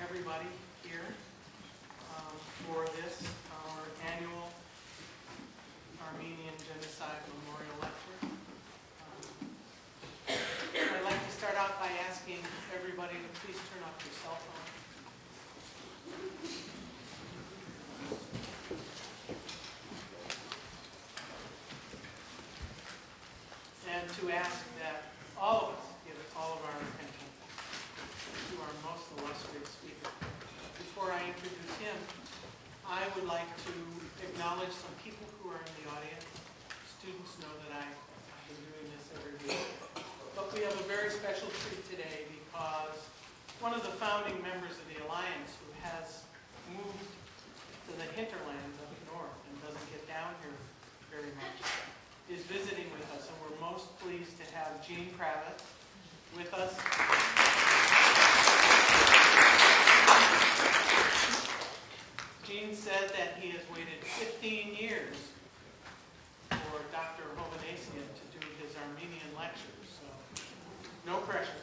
everybody here for this, our annual Armenian Genocide Memorial Lecture. I'd like to start out by asking everybody to please turn off your cell phone. And to ask that all of us give all of our attention to our most illustrious speaker. Before I introduce him, I would like to acknowledge some people who are in the audience. Students know that I've been doing this every week. But we have a very special treat today because one of the founding members of the Alliance, who has moved to the hinterlands up north and doesn't get down here very much, is visiting with us, and we're most pleased to have Gene Kravitz with us. Gene said that he has waited 15 years for Dr. Hovanesian to do his Armenian lectures, so no pressure.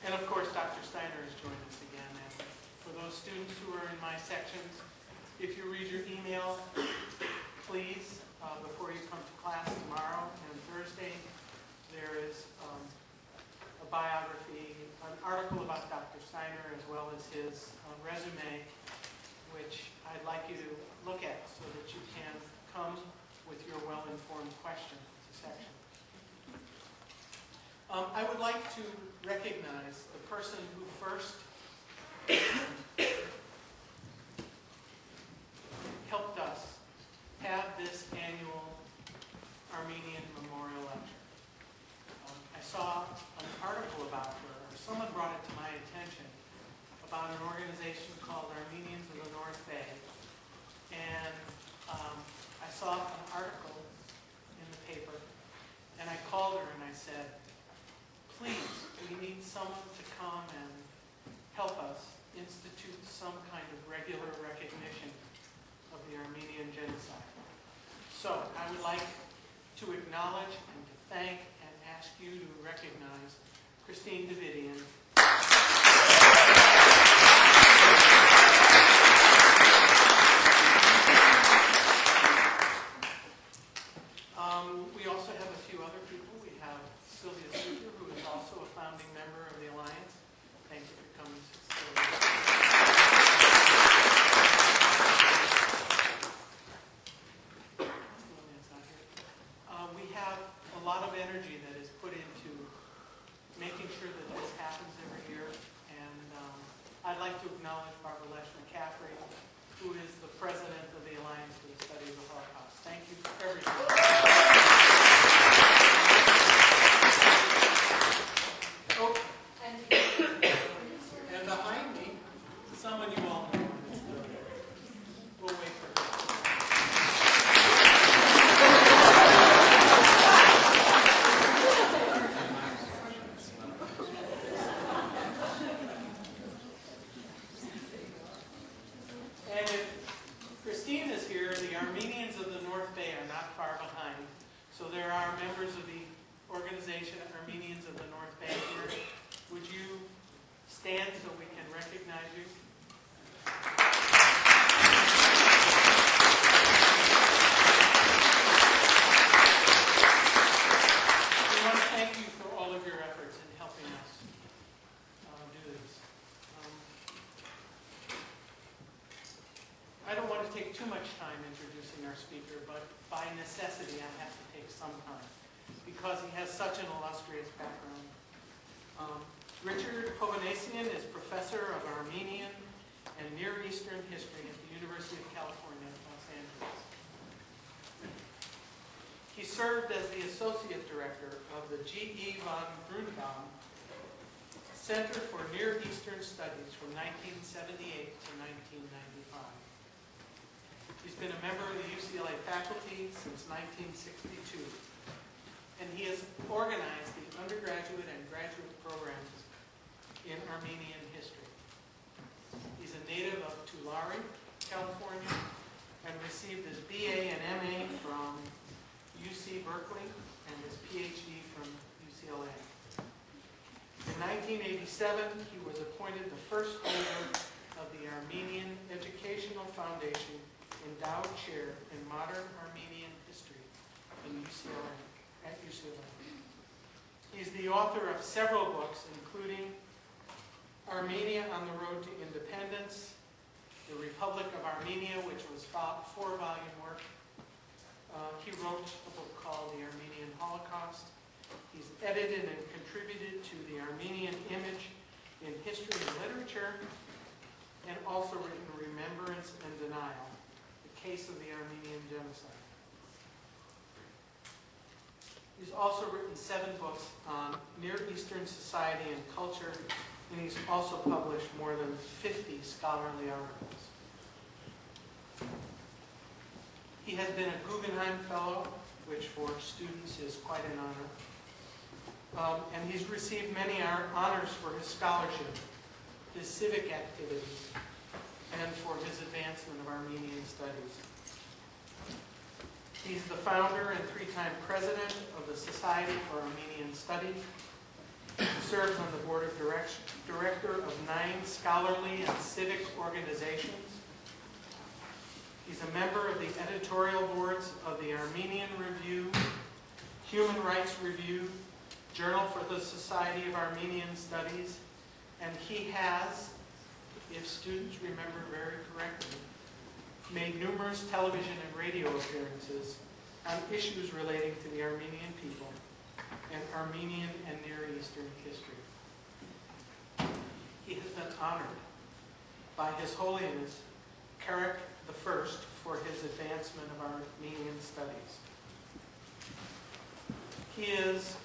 And of course, Dr. Steiner has joined us again. And for those students who are in my sections, if you read your email, please, before you come to class tomorrow and Thursday, there is a biography, an article about Dr. Steiner, as well as his resume, which I'd like you to look at so that you can come with your well-informed questions to section. I would like to recognize the person who first helped us have this annual Armenian Memorial Lecture. I saw an article about her, or someone brought it to my attention, about an organization called Armenians of the North Bay. And I saw an article in the paper, and I called her and I said, please, we need someone to come and help us institute some kind of regular recognition of the Armenian genocide. So I would like to acknowledge and to thank and ask you to recognize Christine Davidian. We also have a few other people. We have Sylvia Suter, who is also a founding member of the Alliance. Thank you for coming, Sylvia. We have a lot of energy that is put into making sure that this happens every year. And I'd like to acknowledge Barbara Lesh-McCaffrey, who is the president of the Alliance for the Study of the Holocaust. Thank you for everything. Oh, and behind me, someone you all know. We'll wait for her. And if Christine is here, the Armenians of the North Bay are not far behind. So there are members of the organization Armenians of the North Bay here. Would you stand so we can recognize you? We want to thank you for all of your efforts in helping us do this. I don't want to take too much time introducing our speaker, but by necessity I have to take some time because he has such an illustrious background. Richard Hovanesian is professor of Armenian and Near Eastern history at the University of California, Los Angeles. He served as the associate director of the G.E. von Grunbaum Center for Near Eastern Studies from 1978 to 1995. He's been a member of the UCLA faculty since 1962, and he has organized the undergraduate and graduate programs in Armenian history. He's a native of Tulare, California, and received his BA and MA from UC Berkeley and his PhD from UCLA. In 1987, he was appointed the first holder of the Armenian Educational Foundation Endowed Chair in Modern Armenian History at UCLA. He's the author of several books, including Armenia on the Road to Independence, The Republic of Armenia, which was a 4-volume work. He wrote a book called The Armenian Holocaust. He's edited and contributed to the Armenian Image in History and Literature, and also written Remembrance and Denial, the Case of the Armenian Genocide. He's also written 7 books on Near Eastern society and culture, and he's also published more than 50 scholarly articles. He has been a Guggenheim Fellow, which for students is quite an honor. And he's received many honors for his scholarship, his civic activities, and for his advancement of Armenian studies. He's the founder and 3-time president of the Society for Armenian Studies. He serves on the board of director of 9 scholarly and civic organizations. He's a member of the editorial boards of the Armenian Review, Human Rights Review, Journal for the Society of Armenian Studies, and he has, if students remember very correctly, made numerous television and radio appearances on issues relating to the Armenian people and Armenian and Near Eastern history. He has been honored by His Holiness Karak I for his advancement of Armenian studies. He is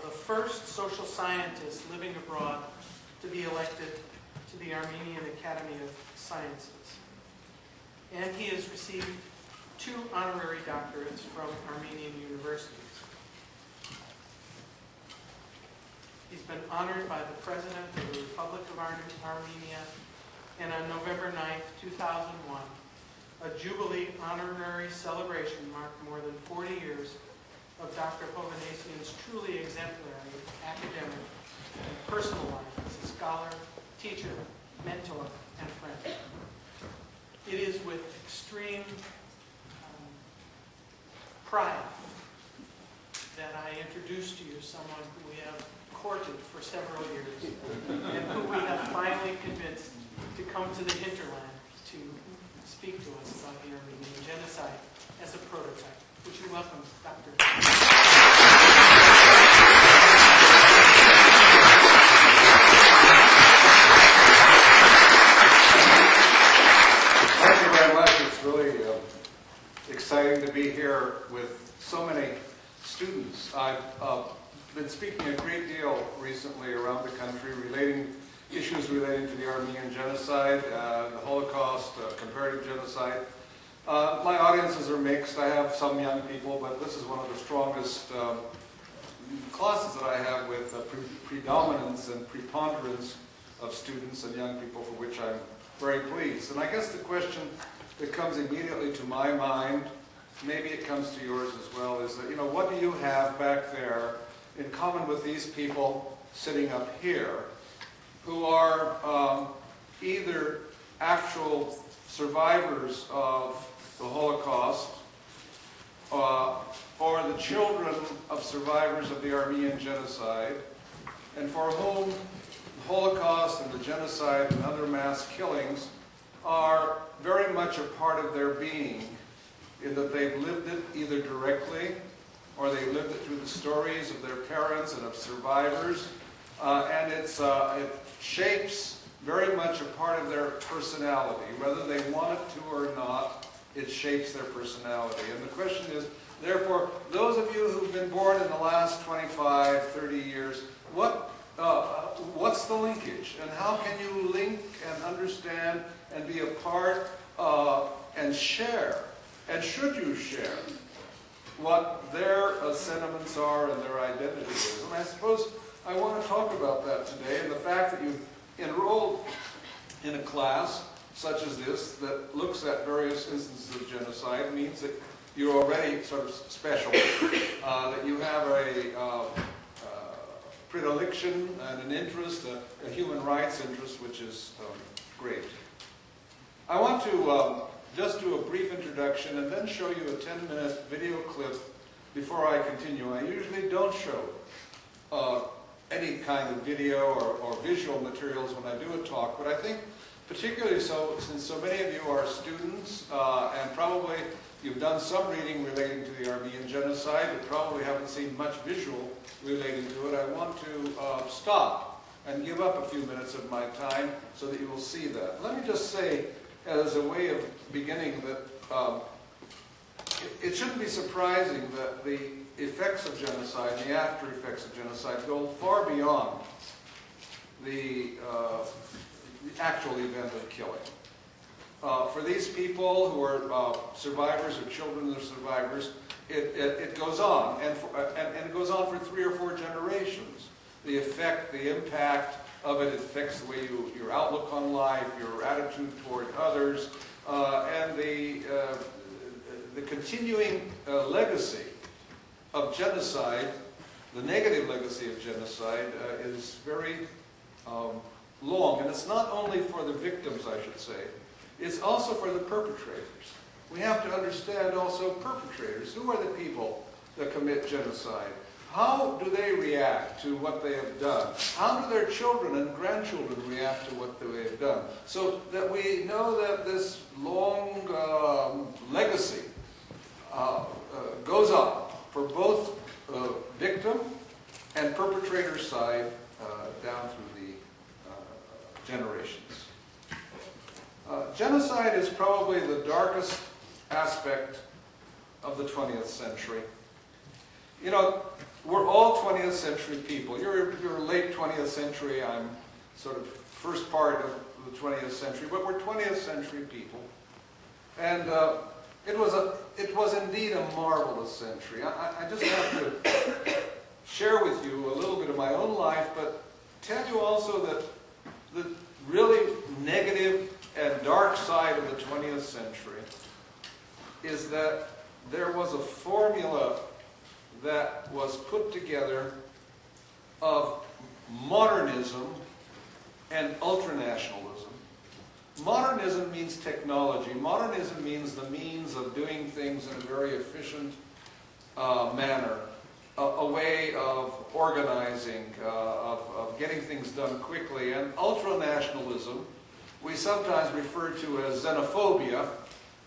the first social scientist living abroad to be elected to the Armenian Academy of Sciences. And he has received 2 honorary doctorates from Armenian universities. He's been honored by the President of the Republic of Armenia, and on November 9th, 2001, a Jubilee honorary celebration marked more than 40 years of Dr. Hovhanessian's truly exemplary academic and personal life as a scholar, teacher, mentor, and friend. It is with extreme pride that I introduce to you someone who we have courted for several years and who we have finally convinced to come to the hinterland to speak to us about the Armenian Genocide as a prototype. Would you welcome Dr. Thank you very much. It's really exciting to be here with so many students. I've been speaking a great deal recently around the country issues relating to the Armenian Genocide, the Holocaust, comparative genocide. My audiences are mixed. I have some young people, but this is one of the strongest classes that I have with predominance and preponderance of students and young people, for which I'm very pleased. And I guess the question that comes immediately to my mind, maybe it comes to yours as well, is that, what do you have back there in common with these people sitting up here who are either actual survivors of the Holocaust or the children of survivors of the Armenian Genocide, and for whom the Holocaust and the genocide and other mass killings are very much a part of their being, in that they've lived it either directly or they lived it through the stories of their parents and of survivors, and it shapes very much a part of their personality. Whether they want it to or not, it shapes their personality. And the question is, therefore, those of you who've been born in the last 25, 30 years, what's the linkage? And how can you link and understand and be a part and share? And should you share what their sentiments are and their identity is? And I suppose I want to talk about that today, and the fact that you've enrolled in a class such as this that looks at various instances of genocide means that you're already sort of special, that you have a predilection and an interest, a human rights interest, which is great. I want to just do a brief introduction and then show you a 10-minute video clip before I continue. I usually don't show any kind of video or visual materials when I do a talk, but I think particularly so since so many of you are students and probably you've done some reading relating to the Armenian genocide, but probably haven't seen much visual relating to it. I want to stop and give up a few minutes of my time so that you will see that. Let me just say, as a way of beginning, that it shouldn't be surprising that the effects of genocide, the after effects of genocide, go far beyond the actual event of killing. For these people who are survivors or children of survivors, it goes on, and it goes on for 3 or 4 generations. The effect, the impact of it affects the way your outlook on life, your attitude toward others, and the continuing legacy of genocide, the negative legacy of genocide, is very long. And it's not only for the victims, I should say, it's also for the perpetrators. We have to understand also perpetrators. Who are the people that commit genocide? How do they react to what they have done? How do their children and grandchildren react to what they have done? So that we know that this long legacy goes on for both victim and perpetrator side down through the generations. Genocide is probably the darkest aspect of the 20th century. You know, we're all 20th century people. You're late 20th century, I'm sort of first part of the 20th century, but we're 20th century people. And it was indeed a marvelous century. I just have to share with you a little bit of my own life, but tell you also that the really negative and dark side of the 20th century is that there was a formula that was put together of modernism and ultranationalism. Modernism means technology. Modernism means the means of doing things in a very efficient manner, a way of organizing, of getting things done quickly. And ultranationalism, we sometimes refer to as xenophobia,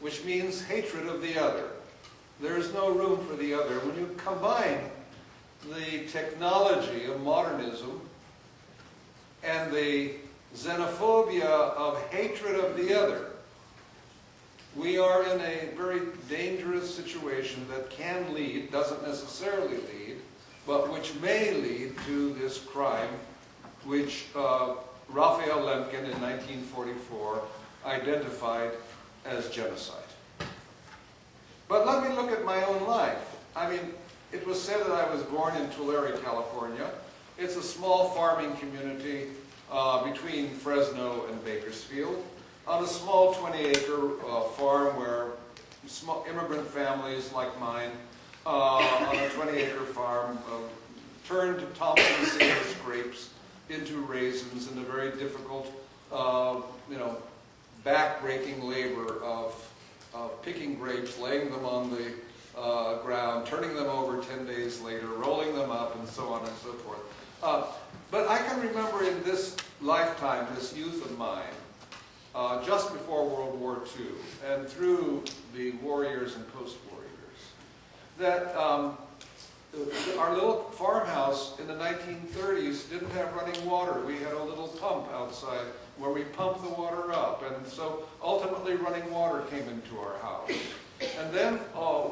which means hatred of the other. There is no room for the other. When you combine the technology of modernism and the xenophobia of hatred of the other, we are in a very dangerous situation that can lead, doesn't necessarily lead, but which may lead to this crime, which Raphael Lemkin in 1944 identified as genocide. But let me look at my own life. I mean, it was said that I was born in Tulare, California. It's a small farming community between Fresno and Bakersfield, on a small 20-acre farm where small immigrant families like mine on a 20-acre farm turned Thompson Seedless grapes into raisins in the very difficult, back-breaking labor of picking grapes, laying them on the ground, turning them over 10 days later, rolling them up, and so on and so forth. But I can remember in this lifetime, this youth of mine, just before World War II, and through the war years and post-war years, that our little farmhouse in the 1930s didn't have running water. We had a little pump outside where we pumped the water up, and so ultimately running water came into our house. And then,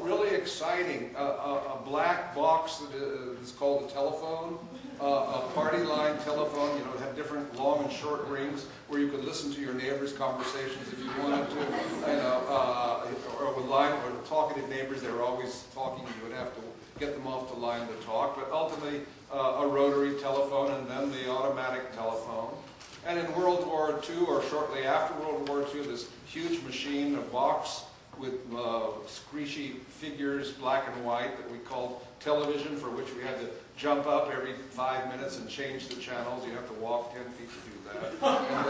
really exciting, a black box that is called a telephone, a party line telephone. It had different long and short rings where you could listen to your neighbors' conversations if you wanted to, or with line or talkative neighbors. They were always talking. You would have to get them off the line to talk. But ultimately, a rotary telephone, and then the automatic telephone. And in World War II, or shortly after World War II, this huge machine, a box screechy figures, black and white, that we called television, for which we had to jump up every 5 minutes and change the channels. You have to walk 10 feet to do that. And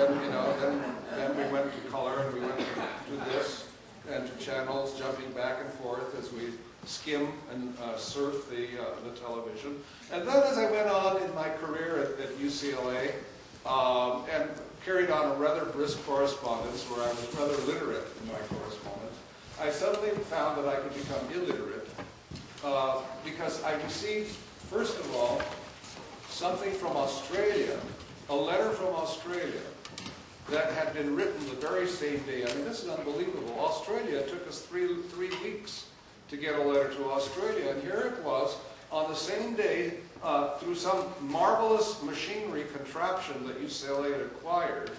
then, then we went to color, and we went to this, and to channels, jumping back and forth as we skim and surf the television. And then as I went on in my career at UCLA, and carried on a rather brisk correspondence where I was rather literate in my correspondence, I suddenly found that I could become illiterate because I received, first of all, something from Australia, a letter from Australia that had been written the very same day. I mean, this is unbelievable. Australia took us three weeks to get a letter to Australia, and here it was on the same day, through some marvelous machinery contraption that UCLA had acquired.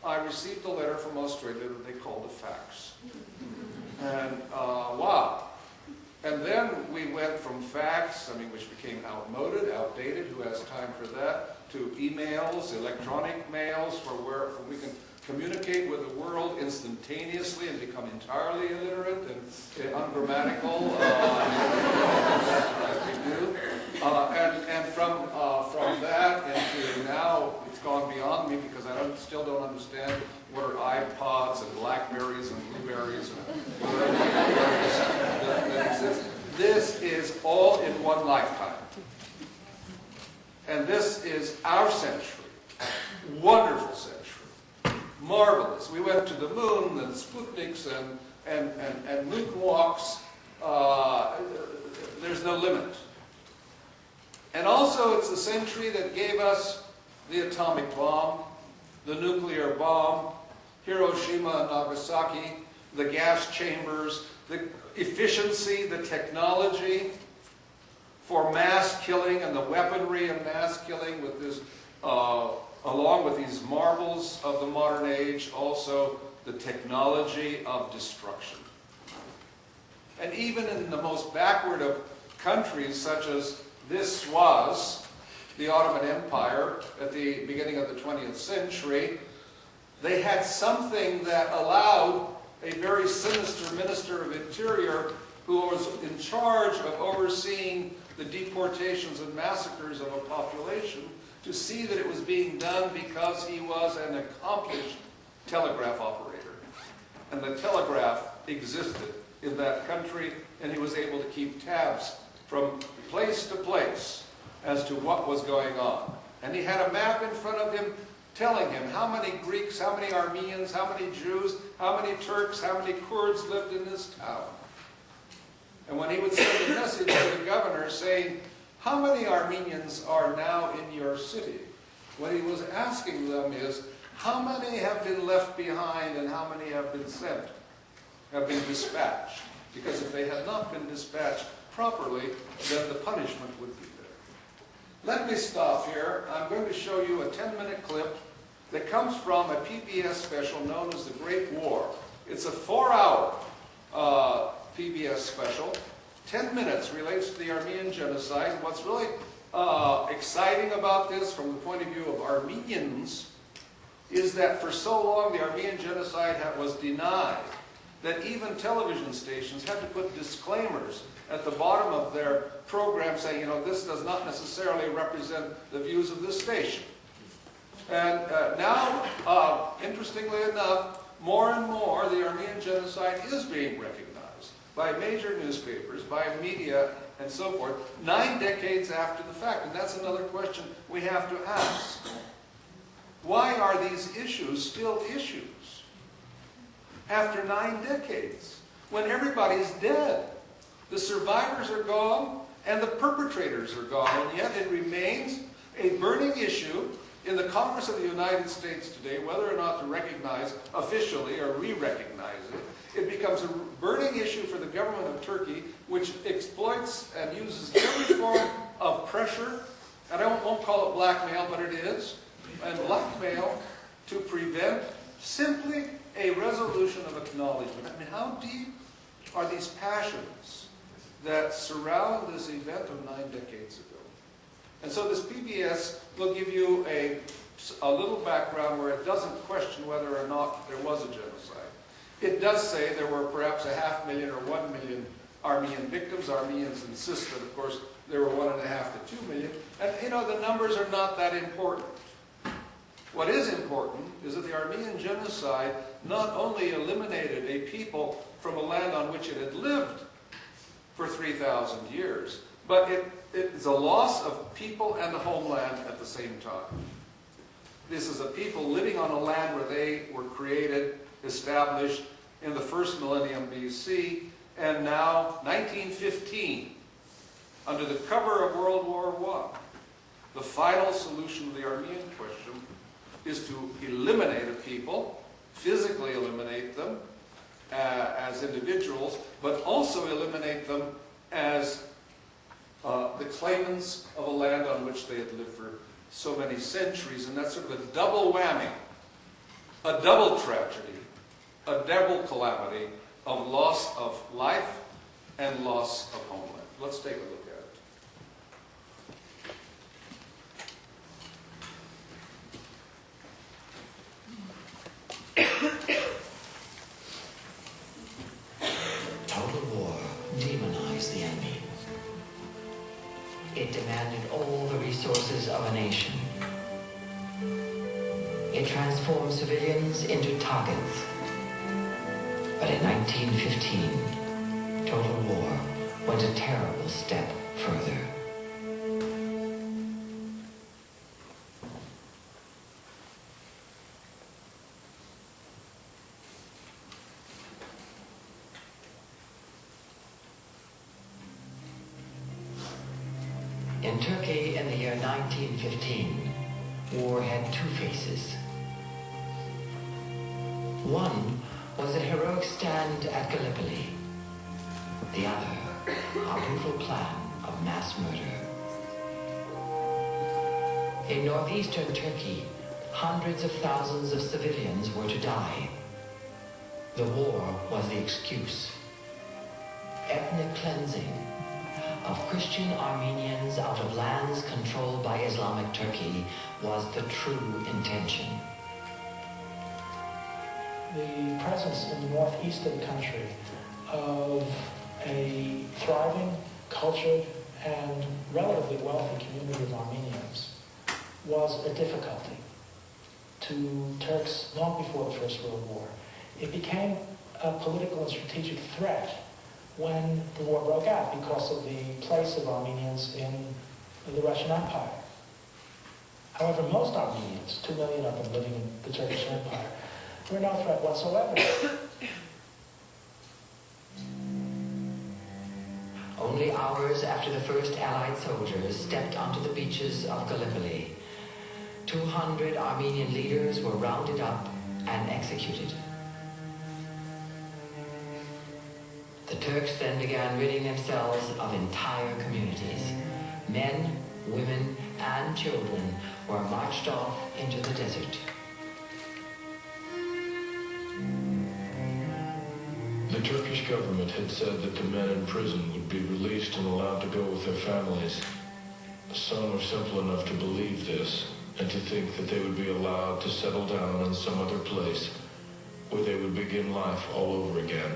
I received a letter from Australia that they called a fax. And wow. And then we went from fax, I mean, which became outdated, who has time for that, to emails, electronic mails, where we can communicate with the world instantaneously and become entirely illiterate and ungrammatical, as we do. And from that into now, it's gone beyond me because I still don't understand what are iPods and Blackberries and Blueberries and whatever that exists. This is all in one lifetime. And this is our century. Wonderful century. Marvelous. We went to the moon and Sputniks and moon walks. There's no limit. And also it's the century that gave us the atomic bomb, the nuclear bomb, Hiroshima and Nagasaki, the gas chambers, the efficiency, the technology for mass killing and the weaponry of mass killing with this, along with these marvels of the modern age, also the technology of destruction. And even in the most backward of countries, such as this was the Ottoman Empire at the beginning of the 20th century, they had something that allowed a very sinister Minister of Interior who was in charge of overseeing the deportations and massacres of a population to see that it was being done because he was an accomplished telegraph operator. And the telegraph existed in that country, and he was able to keep tabs from place to place as to what was going on. And he had a map in front of him telling him how many Greeks, how many Armenians, how many Jews, how many Turks, how many Kurds lived in this town. And when he would send a message to the governor saying, how many Armenians are now in your city? What he was asking them is, how many have been left behind and how many have been sent, have been dispatched? Because if they had not been dispatched properly, then the punishment would be there. Let me stop here. I'm going to show you a 10-minute clip that comes from a PBS special known as The Great War. It's a 4-hour PBS special. 10 minutes relates to the Armenian genocide. What's really exciting about this from the point of view of Armenians is that for so long the Armenian genocide was denied that even television stations had to put disclaimers at the bottom of their program saying, you know, this does not necessarily represent the views of this station. And now, interestingly enough, more and more the Armenian genocide is being recognized by major newspapers, by media, and so forth, 9 decades after the fact. And that's another question we have to ask. Why are these issues still issues after 9 decades, when everybody's dead? The survivors are gone, and the perpetrators are gone, and yet it remains a burning issue in the Congress of the United States today, whether or not to recognize officially or re-recognize it. It becomes a burning issue for the government of Turkey, which exploits and uses every form of pressure, and I won't call it blackmail, but it is, and blackmail to prevent simply a resolution of acknowledgement. I mean, how deep are these passions that surround this event of 9 decades ago? And so this PBS will give you a little background where it doesn't question whether or not there was a genocide. It does say there were perhaps 500,000 or 1 million Armenian victims. Armenians insist that, of course, there were 1.5 to 2 million. And, you know, the numbers are not that important. What is important is that the Armenian genocide not only eliminated a people from a land on which it had lived for 3,000 years, but it is a loss of people and the homeland at the same time. This is a people living on a land where they were created, established in the first millennium BC, and now, 1915, under the cover of World War I, the final solution to the Armenian question is to eliminate a people, physically eliminate them as individuals, but also eliminate them as the claimants of a land on which they had lived for so many centuries. And that's sort of a double whammy, a double tragedy, a double calamity of loss of life and loss of homeland. Let's take a look at it. Total war demonized the enemy. It demanded all the resources of a nation. It transformed civilians into targets. But in 1915, total war went a terrible step further. In Turkey in the year 1915, war had two faces. One was a heroic stand at Gallipoli. The other, a brutal plan of mass murder. In northeastern Turkey, hundreds of thousands of civilians were to die. The war was the excuse. Ethnic cleansing of Christian Armenians out of lands controlled by Islamic Turkey was the true intention. The presence in the northeast of the country of a thriving, cultured, and relatively wealthy community of Armenians was a difficulty to Turks long before the First World War. It became a political and strategic threat when the war broke out because of the place of Armenians in the Russian Empire. However, most Armenians, 2 million of them living in the Turkish Empire, were no threat whatsoever. Only hours after the first Allied soldiers stepped onto the beaches of Gallipoli, 200 Armenian leaders were rounded up and executed. The Turks then began ridding themselves of entire communities. Men, women, and children were marched off into the desert. The Turkish government had said that the men in prison would be released and allowed to go with their families. Some were simple enough to believe this and to think that they would be allowed to settle down in some other place where they would begin life all over again.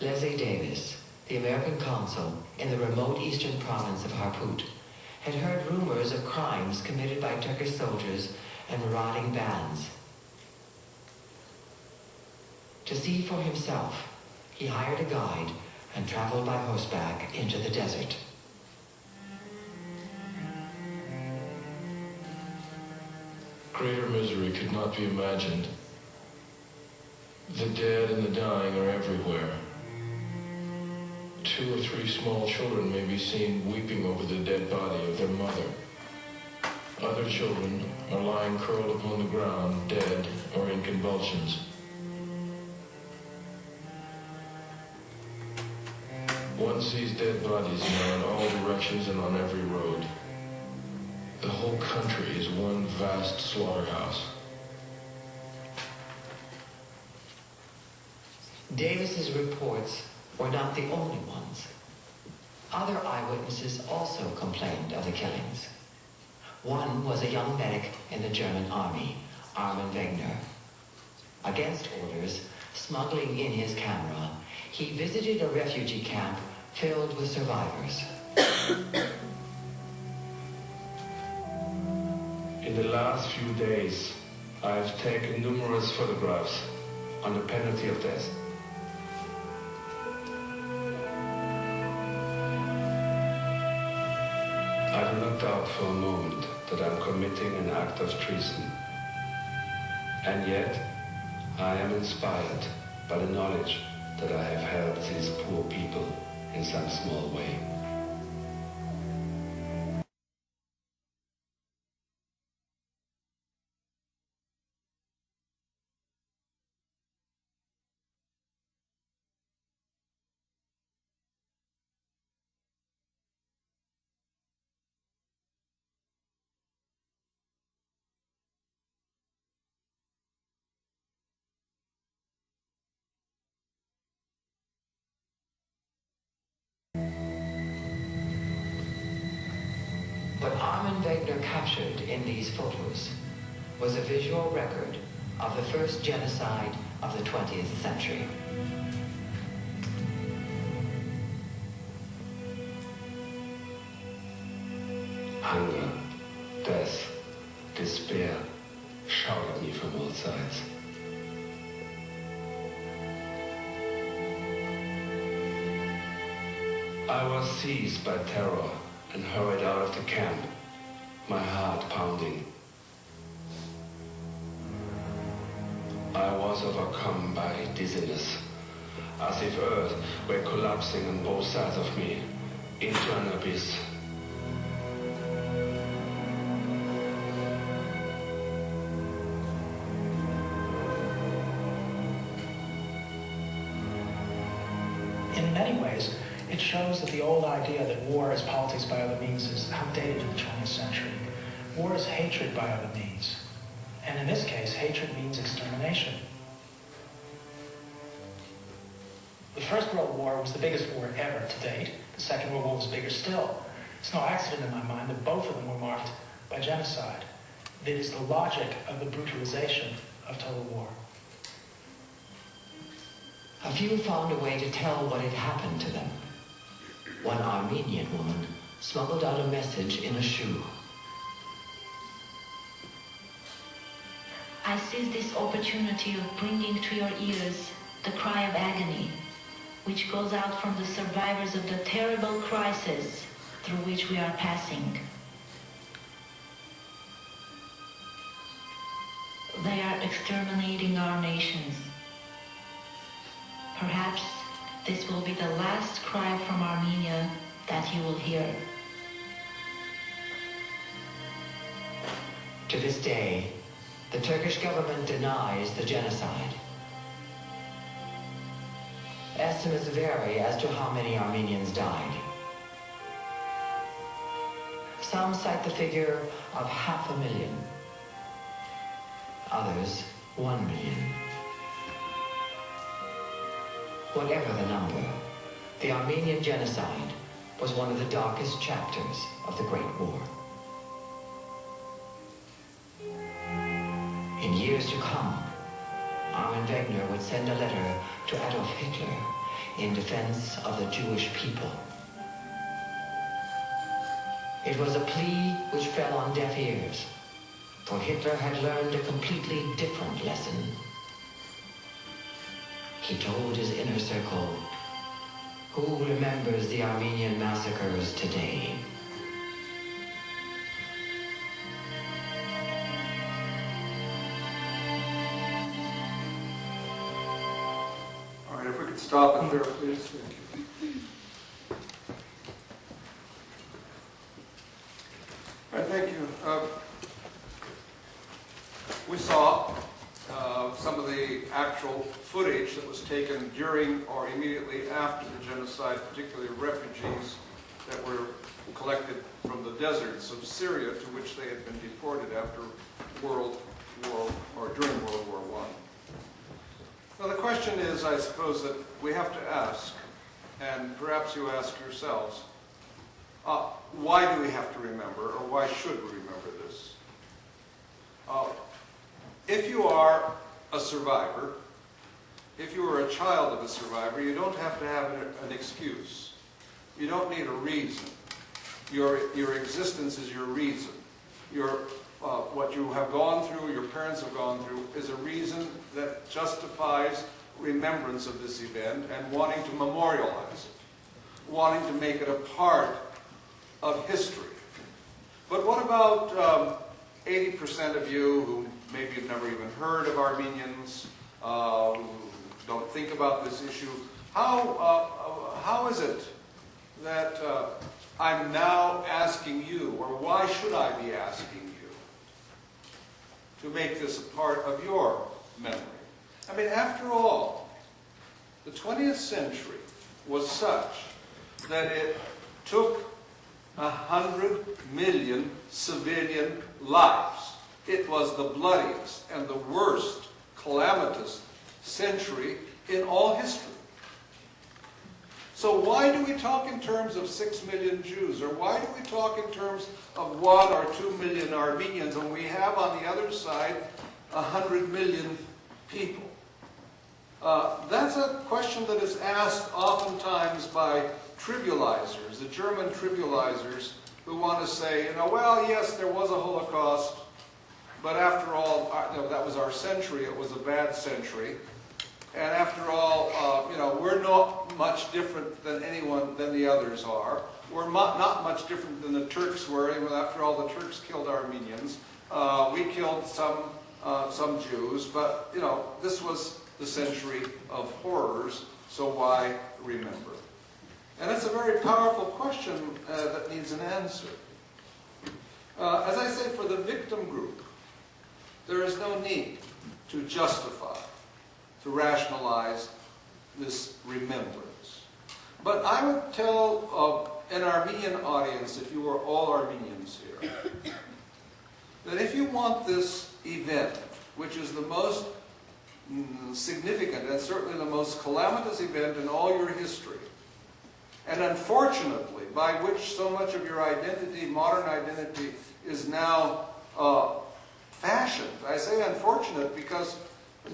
Leslie Davis, the American consul in the remote eastern province of Harput, had heard rumors of crimes committed by Turkish soldiers and marauding bands. To see for himself, he hired a guide and traveled by horseback into the desert. Greater misery could not be imagined. The dead and the dying are everywhere. 2 or 3 small children may be seen weeping over the dead body of their mother. Other children are lying curled upon the ground, dead or in convulsions. One sees dead bodies now in all directions and on every road. The whole country is one vast slaughterhouse. Davis's reports were not the only ones. Other eyewitnesses also complained of the killings. One was a young medic in the German army, Armin Wegner. Against orders, smuggling in his camera, he visited a refugee camp filled with survivors. In the last few days, I have taken numerous photographs on the penalty of death. I do not doubt for a moment that I'm committing an act of treason. And yet, I am inspired by the knowledge that I have helped these poor people in some small way. What Armin Wegner captured in these photos was a visual record of the first genocide of the 20th century. Hunger, death, despair shout at me from all sides. I was seized by terror and hurried out of the camp, my heart pounding. I was overcome by dizziness, as if earth were collapsing on both sides of me into an abyss. In many ways, it shows that the old idea that war is politics by other means is outdated in the 20th century. War is hatred by other means. And in this case, hatred means extermination. The First World War was the biggest war ever to date. The Second World War was bigger still. It's no accident in my mind that both of them were marked by genocide. It is the logic of the brutalization of total war. A few found a way to tell what had happened to them. One Armenian woman smuggled out a message in a shoe. I seize this opportunity of bringing to your ears the cry of agony, which goes out from the survivors of the terrible crisis through which we are passing. They are exterminating our nations. Perhaps this will be the last cry from Armenia that you will hear. To this day, the Turkish government denies the genocide. Estimates vary as to how many Armenians died. Some cite the figure of 500,000. Others, 1 million. Whatever the number, the Armenian genocide was one of the darkest chapters of the Great War. In years to come, Armin Wegner would send a letter to Adolf Hitler in defense of the Jewish people. It was a plea which fell on deaf ears, for Hitler had learned a completely different lesson. He told his inner circle, "Who remembers the Armenian massacres today?" All right, if we could stop it there, please. Thank you. All right, thank you. We saw some of the actual footage that was taken during or immediately after the genocide, particularly refugees that were collected from the deserts of Syria to which they had been deported after during World War I. Now the question is, I suppose, that we have to ask, and perhaps you ask yourselves, why do we have to remember, or why should we remember If you are a survivor, if you are a child of a survivor, you don't have to have an excuse. You don't need a reason. Your existence is your reason. What you have gone through, your parents have gone through, is a reason that justifies remembrance of this event and wanting to memorialize it, wanting to make it a part of history. But what about 80% of you who maybe have never even heard of Armenians, who don't think about this issue? How is it that I'm now asking you, or why should I be asking you, to make this a part of your memory? I mean, after all, the 20th century was such that it took 100 million civilian lives. It was the bloodiest and the worst, calamitous century in all history. So why do we talk in terms of 6 million Jews? Or why do we talk in terms of 1 or 2 million Armenians when we have on the other side 100 million people? That's a question that is asked oftentimes by trivializers, the German trivializers, who want to say, well, yes, there was a Holocaust, but after all, that was our century, it was a bad century. And after all, we're not much different than than the others are. We're not much different than the Turks were. After all, the Turks killed Armenians. We killed some Jews, but, this was the century of horrors, so why remember? And it's a very powerful question that needs an answer. As I say, for the victim group, there is no need to justify, to rationalize this remembrance. But I would tell an Armenian audience, if you are all Armenians here, that if you want this event, which is the most significant and certainly the most calamitous event in all your history, and unfortunately, by which so much of your identity, modern identity, is now fashioned. I say unfortunate because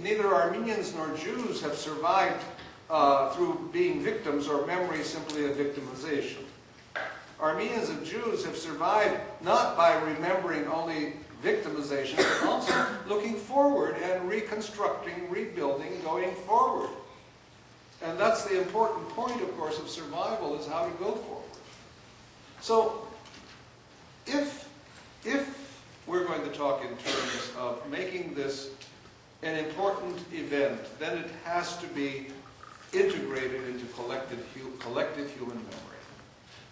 neither Armenians nor Jews have survived through being victims or memory simply of victimization. Armenians and Jews have survived not by remembering only victimization, but also looking forward and reconstructing, rebuilding, going forward. And that's the important point, of course, of survival, is how to go forward. So, if we're going to talk in terms of making this an important event, then it has to be integrated into collective human memory.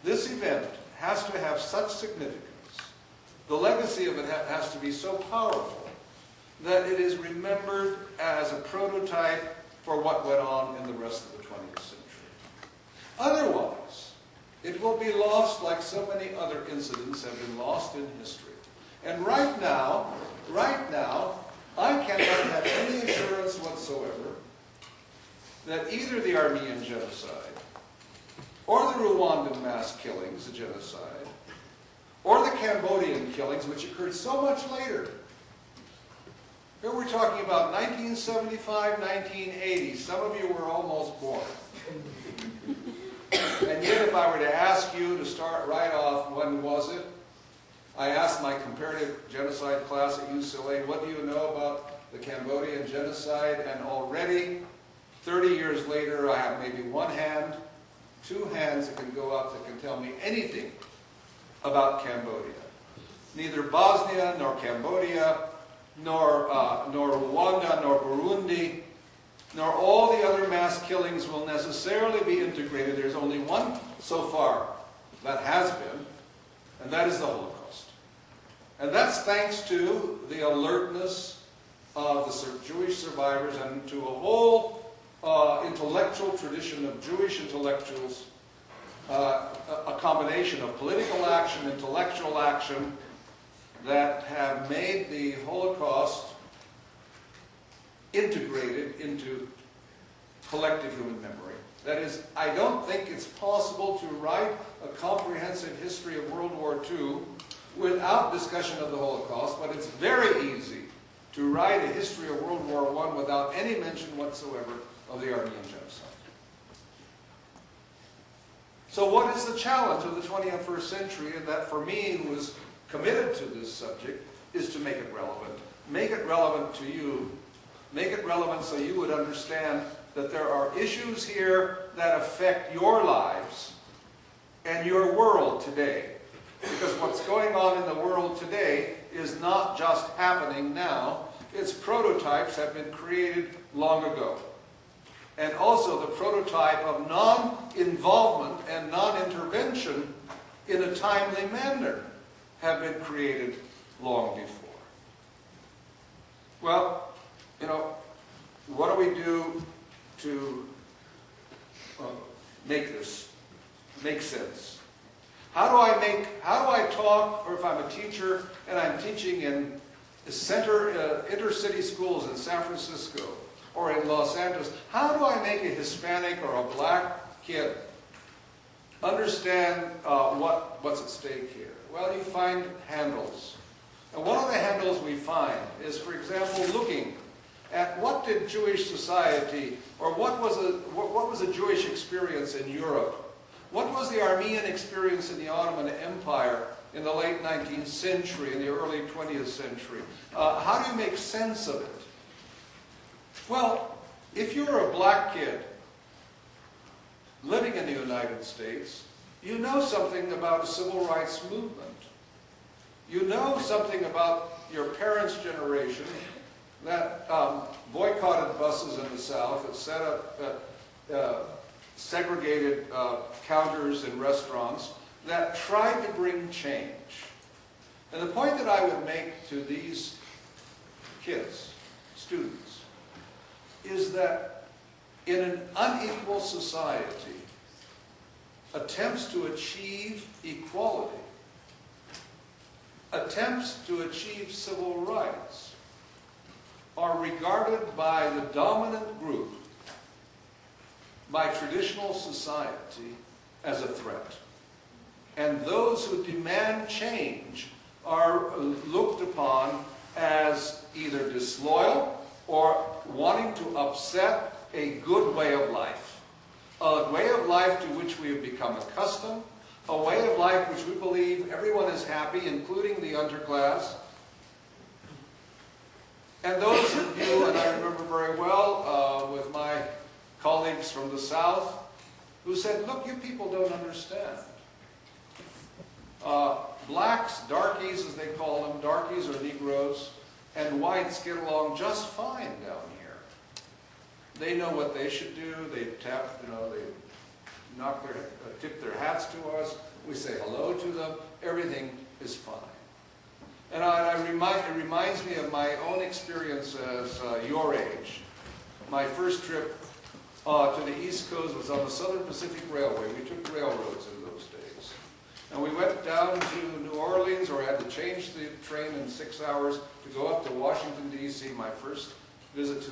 This event has to have such significance, the legacy of it has to be so powerful, that it is remembered as a prototype for what went on in the rest of the 20th century. Otherwise, it will be lost like so many other incidents have been lost in history. And right now, I cannot have any assurance whatsoever that either the Armenian genocide, or the Rwandan mass killings, the genocide, or the Cambodian killings, which occurred so much later. Here we're talking about 1975, 1980. Some of you were almost born. And yet, if I were to ask you to start right off, when was it? I asked my comparative genocide class at UCLA, what do you know about the Cambodian genocide? And already, 30 years later, I have maybe one hand, two hands that can go up that can tell me anything about Cambodia. Neither Bosnia, nor Cambodia, nor Rwanda, nor Burundi, nor all the other mass killings will necessarily be integrated. There's only one so far that has been, and that is the Holocaust. And that's thanks to the alertness of the Jewish survivors and to a whole intellectual tradition of Jewish intellectuals, a combination of political action, intellectual action, that have made the Holocaust integrated into collective human memory. That is, I don't think it's possible to write a comprehensive history of World War II without discussion of the Holocaust, but it's very easy to write a history of World War I without any mention whatsoever of the Armenian genocide. So what is the challenge of the 21st century? And that for me, who is committed to this subject, is to make it relevant. Make it relevant to you. Make it relevant so you would understand that there are issues here that affect your lives and your world today. Because what's going on in the world today is not just happening now. Its prototypes have been created long ago. And also the prototype of non-involvement and non-intervention in a timely manner have been created long before. Well, you know, what do we do to make this make sense? How do I talk, or if I'm a teacher and I'm teaching in intercity schools in San Francisco or in Los Angeles, how do I make a Hispanic or a black kid understand what's at stake here? Well, you find handles. And one of the handles we find is, for example, looking at what did Jewish society, or what was a Jewish experience in Europe? What was the Armenian experience in the Ottoman Empire in the late 19th century, in the early 20th century? How do you make sense of it? Well, if you're a black kid living in the United States, you know something about a civil rights movement. You know something about your parents' generation that boycotted buses in the South, that set up segregated counters in restaurants, that tried to bring change. And the point that I would make to these kids, students, is that in an unequal society, attempts to achieve equality, attempts to achieve civil rights, are regarded by the dominant group, by traditional society, as a threat. And those who demand change are looked upon as either disloyal or wanting to upset a good way of life. A way of life to which we have become accustomed, a way of life which we believe everyone is happy, including the underclass. And those of you, and I remember very well with my colleagues from the South, who said, look, you people don't understand. Blacks, darkies as they call them, darkies or Negroes, and whites get along just fine down here. They know what they should do. They tap, they tip their hats to us. We say hello to them. Everything is fine. And it reminds me of my own experience as your age. My first trip to the East Coast was on the Southern Pacific Railway. We took railroads in those days. And we went down to New Orleans, or had to change the train in 6 hours to go up to Washington, D.C., my first visit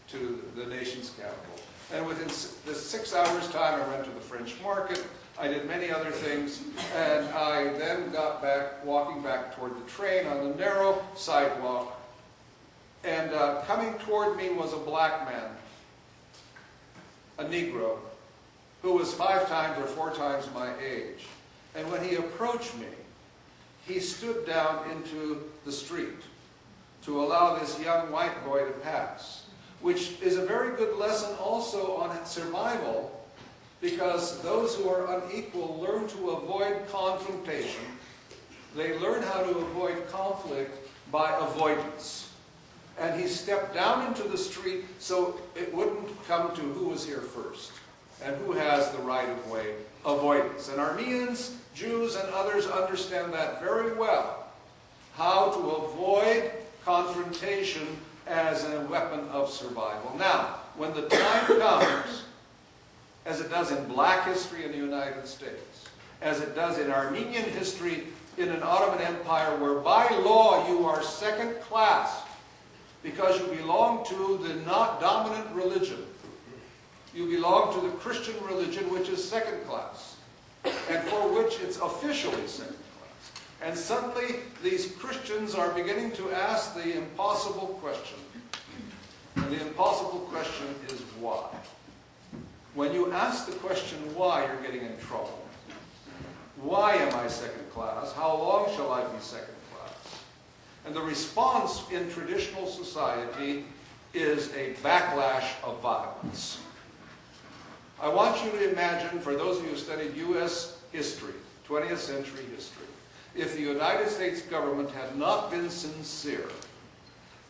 to the nation's capital. And within the 6 hours' time, I went to the French market. I did many other things, and I then got back, walking back toward the train on the narrow sidewalk. And coming toward me was a black man, a Negro, who was 5 times or 4 times my age. And when he approached me, he stood down into the street to allow this young white boy to pass, which is a very good lesson also on survival, because those who are unequal learn to avoid confrontation. They learn how to avoid conflict by avoidance. And he stepped down into the street so it wouldn't come to who was here first and who has the right of way, avoidance. And Armenians, Jews, and others understand that very well, how to avoid confrontation as a weapon of survival. Now, when the time comes, as it does in black history in the United States, as it does in Armenian history in an Ottoman Empire, where by law you are second class because you belong to the not dominant religion. You belong to the Christian religion, which is second class, and for which it's officially second class. And suddenly, these Christians are beginning to ask the impossible question. And the impossible question is why? When you ask the question why, you're getting in trouble. Why am I second class? How long shall I be second class? And the response in traditional society is a backlash of violence. I want you to imagine, for those of you who studied U.S. history, 20th century history, if the United States government had not been sincere,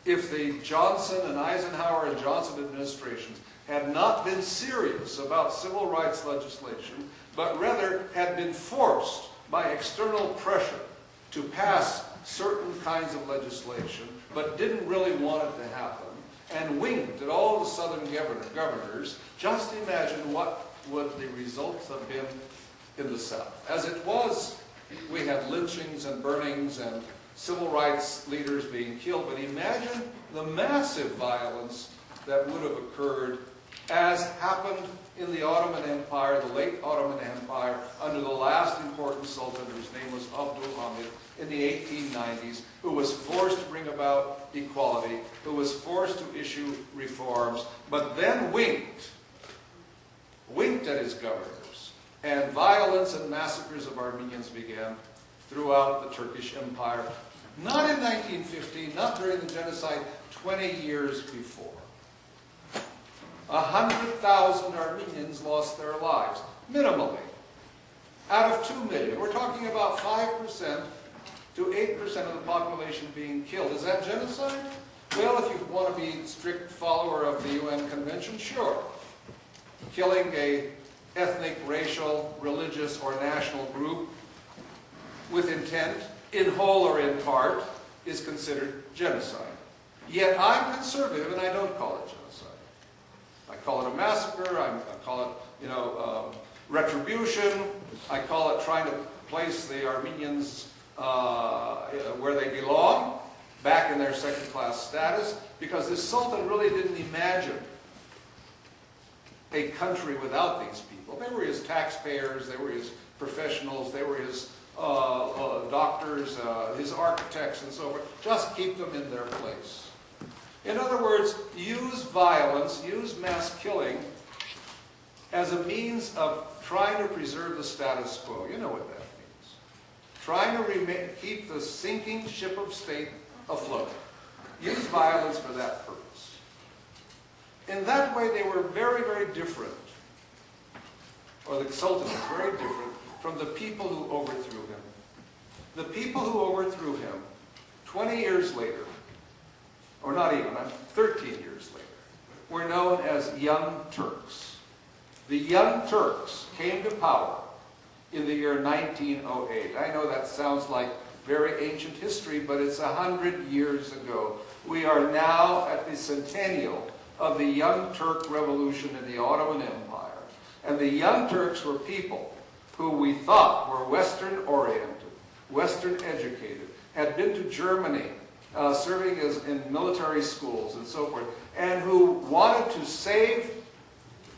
if the Johnson and Eisenhower and Johnson administrations had not been serious about civil rights legislation, but rather had been forced by external pressure to pass certain kinds of legislation, but didn't really want it to happen, and winked at all the southern governors, just imagine what would the results have been in the South. As it was, we had lynchings and burnings and civil rights leaders being killed, but imagine the massive violence that would have occurred as happened in the Ottoman Empire, the late Ottoman Empire, under the last important sultan, whose name was Abdul Hamid, in the 1890s, who was forced to bring about equality, who was forced to issue reforms, but then winked at his governors. And violence and massacres of Armenians began throughout the Turkish Empire, not in 1915, not during the genocide, 20 years before. 100,000 Armenians lost their lives, minimally, out of 2 million. We're talking about 5% to 8% of the population being killed. Is that genocide? Well, if you want to be a strict follower of the UN Convention, sure. Killing a ethnic, racial, religious, or national group with intent, in whole or in part, is considered genocide. Yet I'm conservative and I don't call it genocide. I call it a massacre, I call it, retribution, I call it trying to place the Armenians where they belong, back in their second-class status, because this Sultan really didn't imagine a country without these people. They were his taxpayers, they were his professionals, they were his doctors, his architects, and so forth. Just keep them in their place. In other words, use violence, use mass killing as a means of trying to preserve the status quo. You know what that means. Trying to keep the sinking ship of state afloat. Use violence for that purpose. In that way, they were very, very different, or the Sultan was very different from the people who overthrew him. The people who overthrew him 20 years later, or not even, 13 years later, were known as Young Turks. The Young Turks came to power in the year 1908. I know that sounds like very ancient history, but it's 100 years ago. We are now at the centennial of the Young Turk Revolution in the Ottoman Empire. And the Young Turks were people who we thought were Western-oriented, Western-educated, had been to Germany, serving in military schools and so forth, and who wanted to save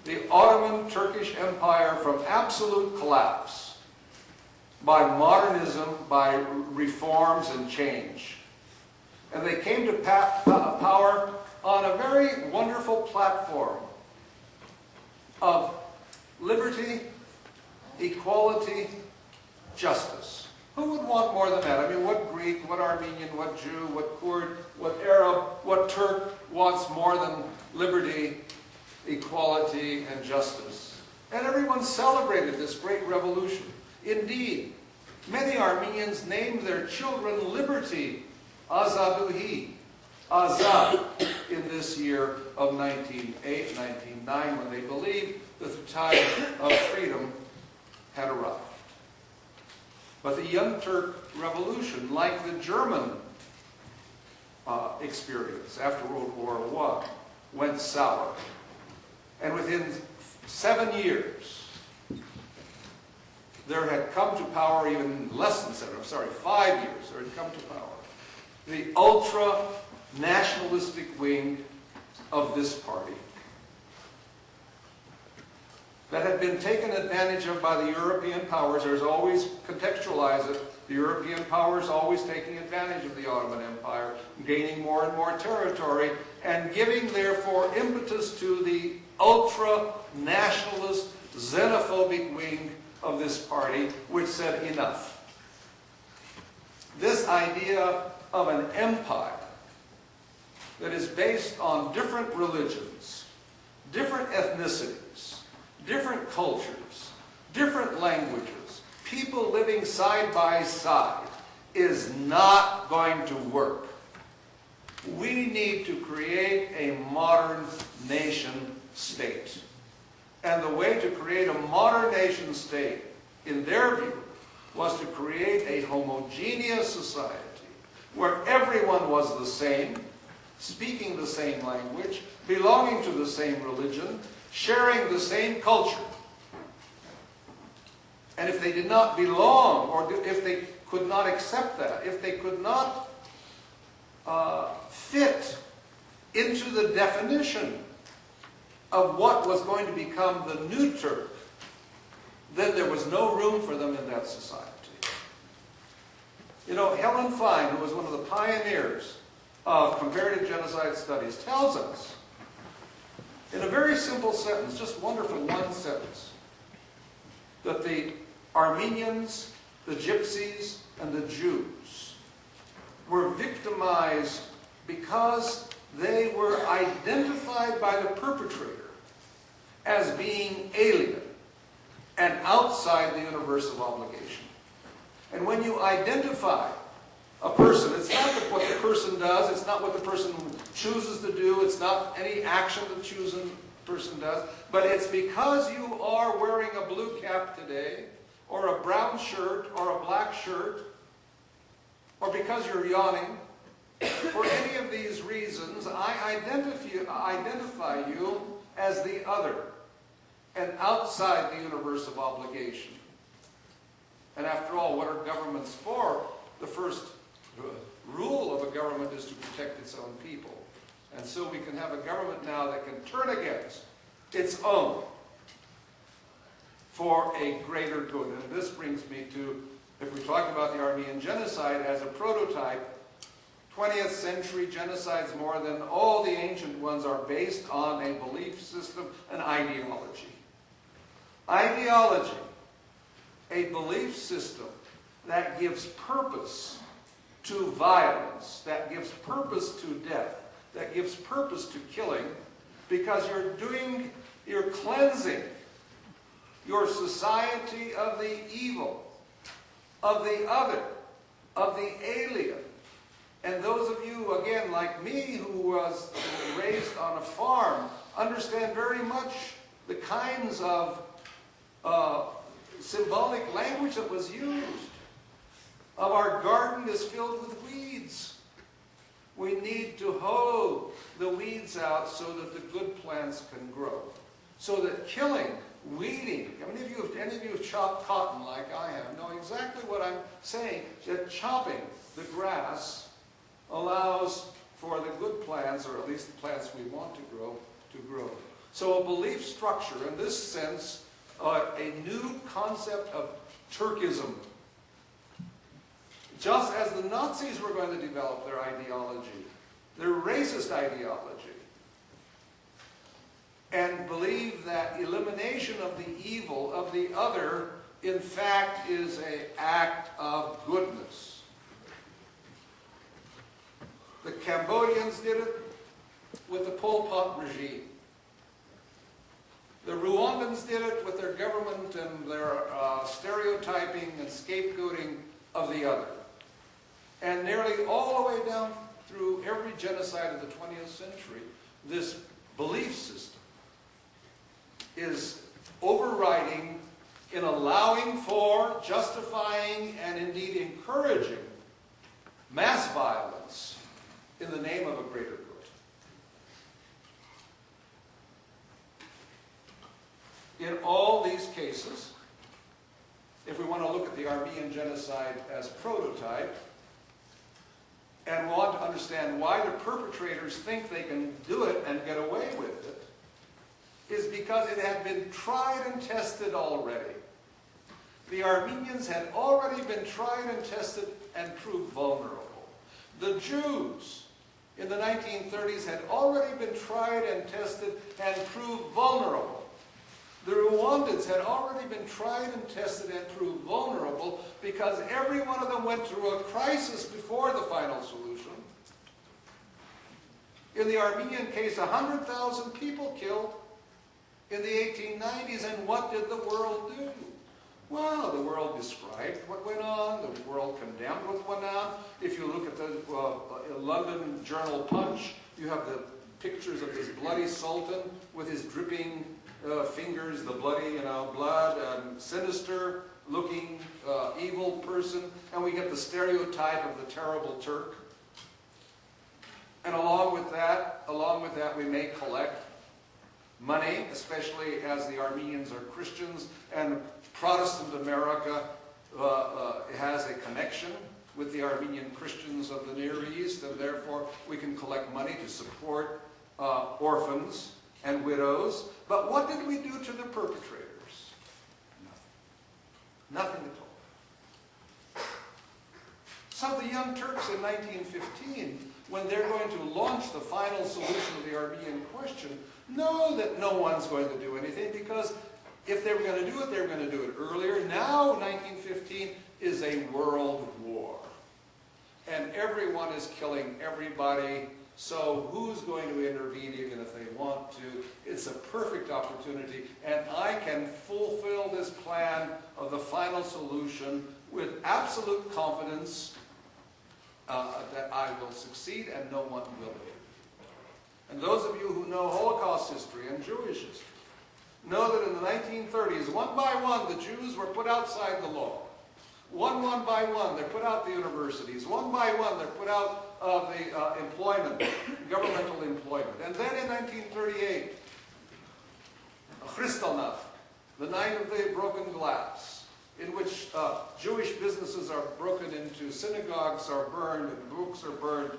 the Ottoman Turkish Empire from absolute collapse by modernism, by reforms and change. And they came to power on a very wonderful platform of liberty, equality, justice. Who would want more than that? I mean, what Greek, what Armenian, what Jew, what Kurd, what Arab, what Turk wants more than liberty, equality, and justice? And everyone celebrated this great revolution. Indeed, many Armenians named their children Liberty, Azaduhi, Azad, in this year of 1908, 1909, when they believed that the time of freedom had arrived. But the Young Turk Revolution, like the German experience after World War I, went sour. And within 7 years, there had come to power, even less than 7, I'm sorry, 5 years, there had come to power the ultra-nationalistic wing of this party that had been taken advantage of by the European powers. There's always contextualize it the European powers always taking advantage of the Ottoman Empire, gaining more and more territory, and giving, therefore, impetus to the ultra-nationalist, xenophobic wing of this party, which said enough. This idea of an empire that is based on different religions, different ethnicities, different cultures, different languages, people living side by side, is not going to work. We need to create a modern nation state. And the way to create a modern nation state, in their view, was to create a homogeneous society where everyone was the same, speaking the same language, belonging to the same religion, sharing the same culture. And if they did not belong, or if they could not accept that, if they could not fit into the definition of what was going to become the new Turk, then there was no room for them in that society. You know, Helen Fine, who was one of the pioneers of comparative genocide studies, tells us, in a very simple sentence, just wonderful one sentence, that the Armenians, the Gypsies, and the Jews were victimized because they were identified by the perpetrator as being alien and outside the universe of obligation. And when you identify a person, it's not what the person does, it's not what the person chooses to do, it's not any action the chosen person does, but it's because you are wearing a blue cap today, or a brown shirt, or a black shirt, or because you're yawning. For any of these reasons, I identify you as the other and outside the universe of obligation. And after all, what are governments for? The first rule of a government is to protect its own people. And so we can have a government now that can turn against its own for a greater good. And this brings me to, if we talk about the Armenian genocide as a prototype, 20th century genocides more than all the ancient ones are based on a belief system, an ideology. Ideology, a belief system that gives purpose to violence, that gives purpose to death, that gives purpose to killing, because you're cleansing your society of the evil, of the other, of the alien. And those of you, again, like me, who was raised on a farm, understand very much the kinds of symbolic language that was used. Of our garden is filled with weeds. We need to hoe the weeds out so that the good plants can grow. So that killing, weeding, any of you have chopped cotton like I have, know exactly what I'm saying, that chopping the grass allows for the good plants, or at least the plants we want to grow. So a belief structure, in this sense, a new concept of Turkism. Just as the Nazis were going to develop their ideology, their racist ideology, and believe that elimination of the evil of the other, in fact, is an act of goodness. The Cambodians did it with the Pol Pot regime. The Rwandans did it with their government and their stereotyping and scapegoating of the other. And nearly all the way down through every genocide of the 20th century, this belief system is overriding in allowing for, justifying, and indeed encouraging mass violence in the name of a greater good. In all these cases, if we want to look at the Armenian genocide as prototype, and want to understand why the perpetrators think they can do it and get away with it, is because it had been tried and tested already. The Armenians had already been tried and tested and proved vulnerable. The Jews in the 1930s had already been tried and tested and proved vulnerable. The Rwandans had already been tried and tested and proved vulnerable because every one of them went through a crisis before the final solution. In the Armenian case, 100,000 people killed in the 1890s, and what did the world do? Well, the world described what went on, the world condemned what went on. If you look at the London Journal Punch, you have the pictures of this bloody sultan with his dripping fingers, the bloody, blood, and sinister-looking evil person, and we get the stereotype of the terrible Turk. And along with that, we may collect money, especially as the Armenians are Christians, and Protestant America has a connection with the Armenian Christians of the Near East, and therefore we can collect money to support orphans and widows. But what did we do to the perpetrators? Nothing. Nothing at all. So the Young Turks in 1915, when they're going to launch the final solution of the Armenian question, know that no one's going to do anything, because if they were going to do it, they were going to do it earlier. Now, 1915 is a world war. And everyone is killing everybody. So who's going to intervene even if they want to? It's a perfect opportunity. And I can fulfill this plan of the final solution with absolute confidence that I will succeed and no one will. And those of you who know Holocaust history and Jewish history know that in the 1930s, one by one, the Jews were put outside the law. One by one, they're put out the universities. One by one, they're put out of the employment, governmental employment. And then in 1938, Kristallnacht, the night of the broken glass, in which Jewish businesses are broken into, synagogues are burned, and books are burned.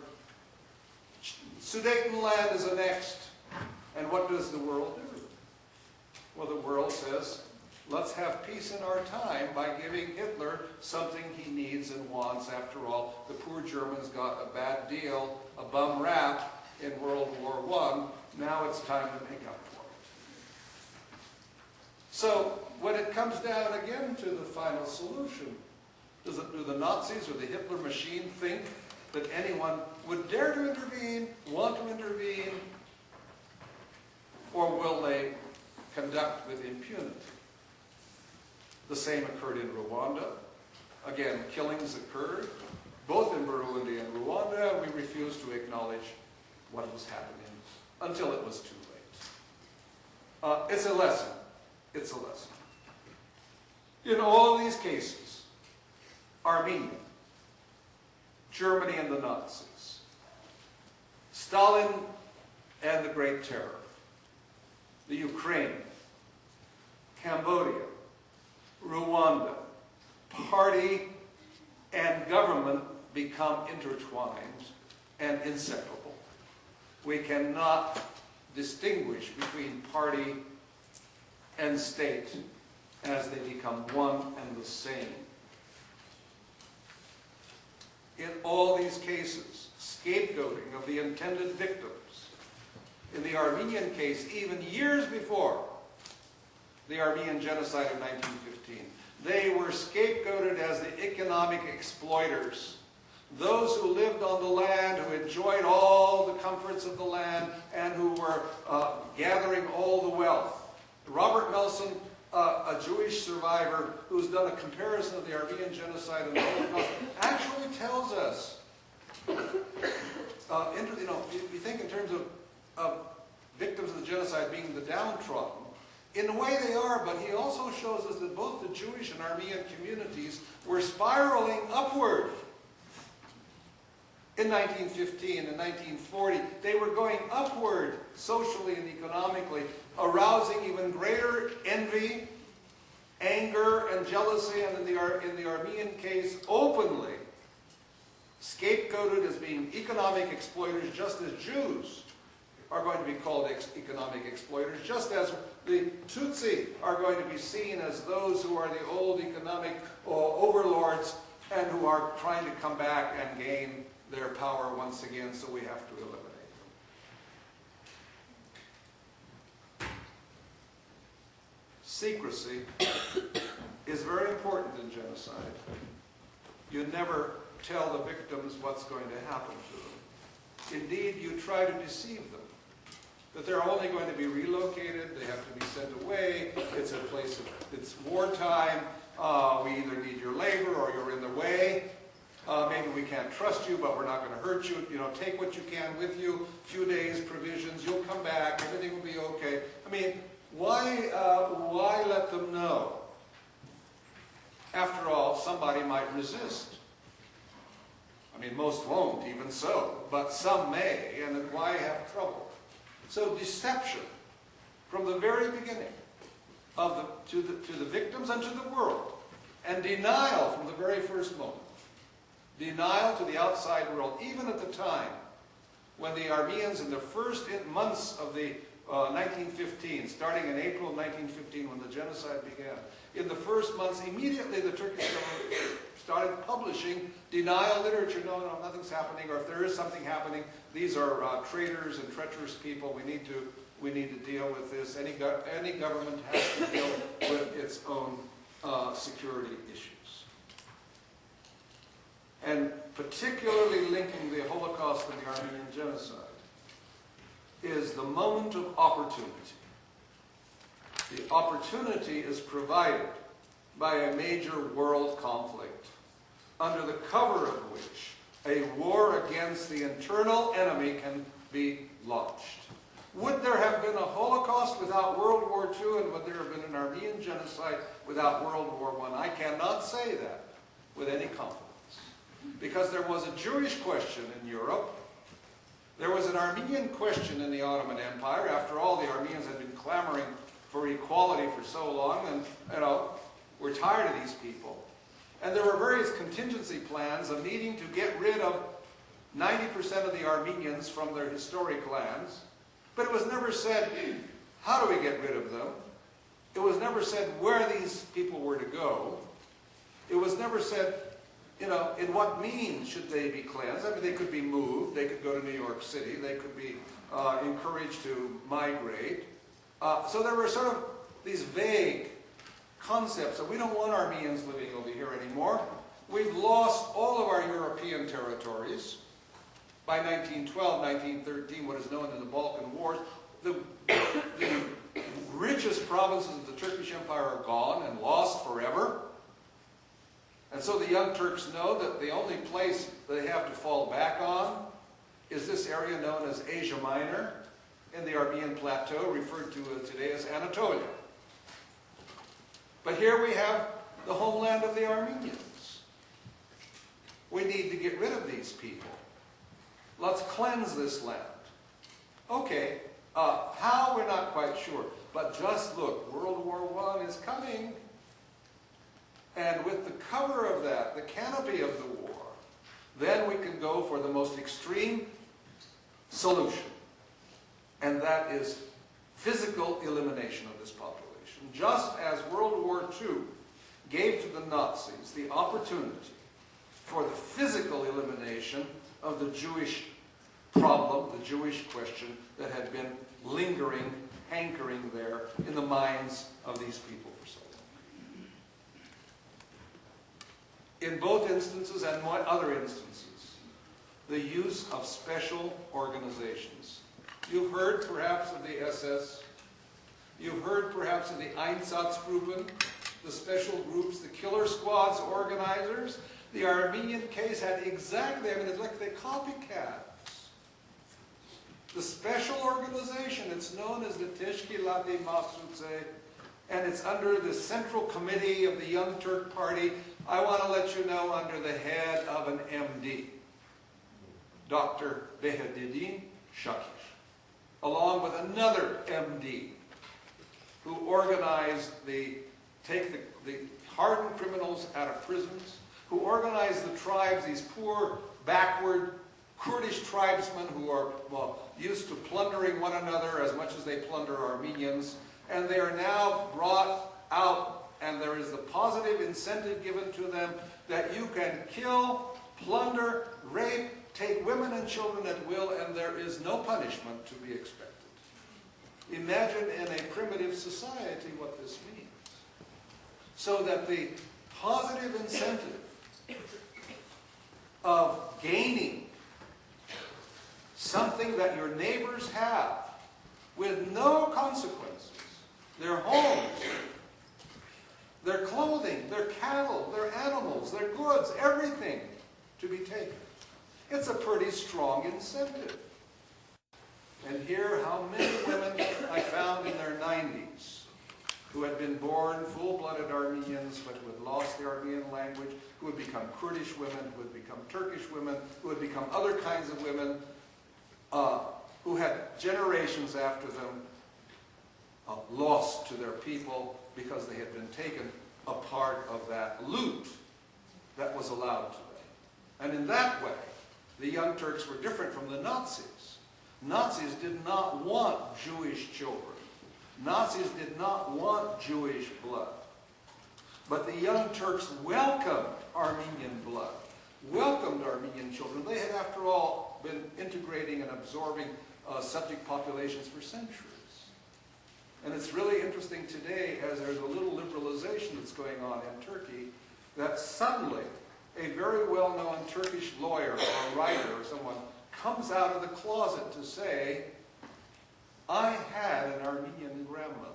Sudetenland is annexed. And what does the world do? Well, the world says, let's have peace in our time by giving Hitler something he needs and wants. After all, the poor Germans got a bad deal, a bum rap in World War I. Now it's time to make up for it. So when it comes down again to the final solution, do the Nazis or the Hitler machine think that anyone would dare to intervene, want to intervene, or will they conduct with impunity? The same occurred in Rwanda. Again, killings occurred, both in Burundi and Rwanda. We refused to acknowledge what was happening until it was too late. It's a lesson. It's a lesson. In all of these cases, Armenia, Germany and the Nazis, Stalin and the Great Terror, the Ukraine, Cambodia, Rwanda, party and government become intertwined and inseparable. We cannot distinguish between party and state as they become one and the same. In all these cases, scapegoating of the intended victims. In the Armenian case, even years before the Armenian genocide of 1915, they were scapegoated as the economic exploiters. Those who lived on the land, who enjoyed all the comforts of the land, and who were gathering all the wealth. Robert Nelson, a Jewish survivor who's done a comparison of the Armenian genocide and the Holocaust, actually tells us, we think in terms of victims of the genocide being the downtrodden. In a way they are, but he also shows us that both the Jewish and Armenian communities were spiraling upward. In 1915 and 1940, they were going upward socially and economically, arousing even greater envy, anger, and jealousy, and in the Armenian case, openly scapegoated as being economic exploiters, just as Jews are going to be called economic exploiters, just as the Tutsi are going to be seen as those who are the old economic overlords and who are trying to come back and gain their power once again, so we have to eliminate them. Secrecy is very important in genocide. You never tell the victims what's going to happen to them. Indeed, you try to deceive them. That they're only going to be relocated, they have to be sent away, it's a place of, it's wartime, we either need your labor or you're in the way, maybe we can't trust you, but we're not going to hurt you, you know, take what you can with you, few days, provisions, you'll come back, everything will be okay. I mean, why let them know? After all, somebody might resist. I mean, most won't, even so, but some may, and then why have trouble? So deception, from the very beginning, to the victims and to the world, and denial from the very first moment. Denial to the outside world, even at the time when the Armenians, in the first months of the 1915, starting in April of 1915 when the genocide began, in the first months, immediately the Turkish government started publishing denial literature. No, nothing's happening, or if there is something happening, these are traitors and treacherous people. We need to deal with this. Any government has to deal with its own security issues. And particularly linking the Holocaust and the Armenian genocide is the moment of opportunity. The opportunity is provided by a major world conflict, under the cover of which a war against the internal enemy can be launched. Would there have been a Holocaust without World War II, and would there have been an Armenian genocide without World War I? I cannot say that with any confidence. Because there was a Jewish question in Europe. There was an Armenian question in the Ottoman Empire. After all, the Armenians had been clamoring for equality for so long, and, you know, we're tired of these people. And there were various contingency plans, a meeting to get rid of 90% of the Armenians from their historic lands. But it was never said, how do we get rid of them? It was never said where these people were to go. It was never said, you know, in what means should they be cleansed? I mean, they could be moved. They could go to New York City. They could be encouraged to migrate. So there were sort of these vague concepts that we don't want Armenians living over here anymore. We've lost all of our European territories. By 1912, 1913, what is known as the Balkan Wars, the richest provinces of the Turkish Empire are gone and lost forever. And so the young Turks know that the only place they have to fall back on is this area known as Asia Minor in the Armenian Plateau, referred to today as Anatolia. But here we have the homeland of the Armenians. We need to get rid of these people. Let's cleanse this land. Okay, how, we're not quite sure. But just look, World War I is coming. And with the cover of that, the canopy of the war, then we can go for the most extreme solution. And that is physical elimination of this population. Just as World War II gave to the Nazis the opportunity for the physical elimination of the Jewish problem, the Jewish question that had been lingering, hankering there in the minds of these people for so long. In both instances and other instances, the use of special organizations. You've heard perhaps of the SS. You've heard perhaps of the Einsatzgruppen, the special groups, the killer squads organizers. The Armenian case had exactly, I mean, it's like the copycats. The special organization, it's known as the Teşkilat-i Mahsutse, and it's under the Central Committee of the Young Turk Party. I want to let you know, under the head of an MD, Dr. Behedidin Shakir, along with another MD, who organized take the hardened criminals out of prisons, who organized the tribes, these poor, backward Kurdish tribesmen who are, well, used to plundering one another as much as they plunder Armenians, and they are now brought out, and there is the positive incentive given to them that you can kill, plunder, rape, take women and children at will, and there is no punishment to be expected. Imagine in a primitive society what this means. So that the positive incentive of gaining something that your neighbors have with no consequences, their homes, their clothing, their cattle, their animals, their goods, everything to be taken. It's a pretty strong incentive. And here, how many women I found in their 90s who had been born full-blooded Armenians but who had lost the Armenian language, who had become Kurdish women, who had become Turkish women, who had become other kinds of women, who had generations after them lost to their people because they had been taken a part of that loot that was allowed to them. And in that way, the Young Turks were different from the Nazis. Nazis did not want Jewish children. Nazis did not want Jewish blood. But the Young Turks welcomed Armenian blood, welcomed Armenian children. They had, after all, been integrating and absorbing subject populations for centuries. And it's really interesting today, as there's a little liberalization that's going on in Turkey, that suddenly a very well-known Turkish lawyer or writer or someone comes out of the closet to say, I had an Armenian grandmother.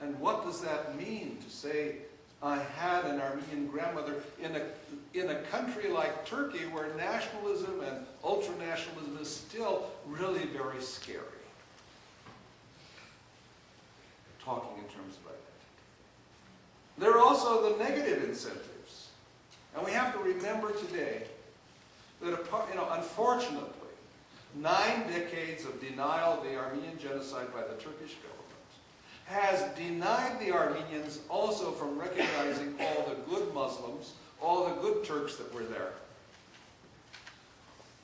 And what does that mean to say, I had an Armenian grandmother in a country like Turkey where nationalism and ultranationalism is still really very scary? Talking in terms of identity. There are also the negative incentives. And we have to remember today that, unfortunately, 9 decades of denial of the Armenian genocide by the Turkish government has denied the Armenians also from recognizing all the good Muslims, all the good Turks that were there.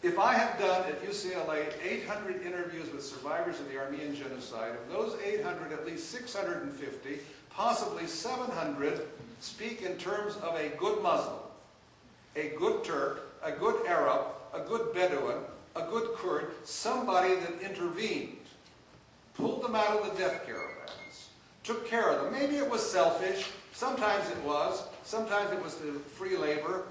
If I have done at UCLA 800 interviews with survivors of the Armenian genocide, of those 800, at least 650, possibly 700, speak in terms of a good Muslim, a good Turk, a good Arab, a good Bedouin, a good Kurd, somebody that intervened, pulled them out of the death caravans, took care of them. Maybe it was selfish, sometimes it was the free labor,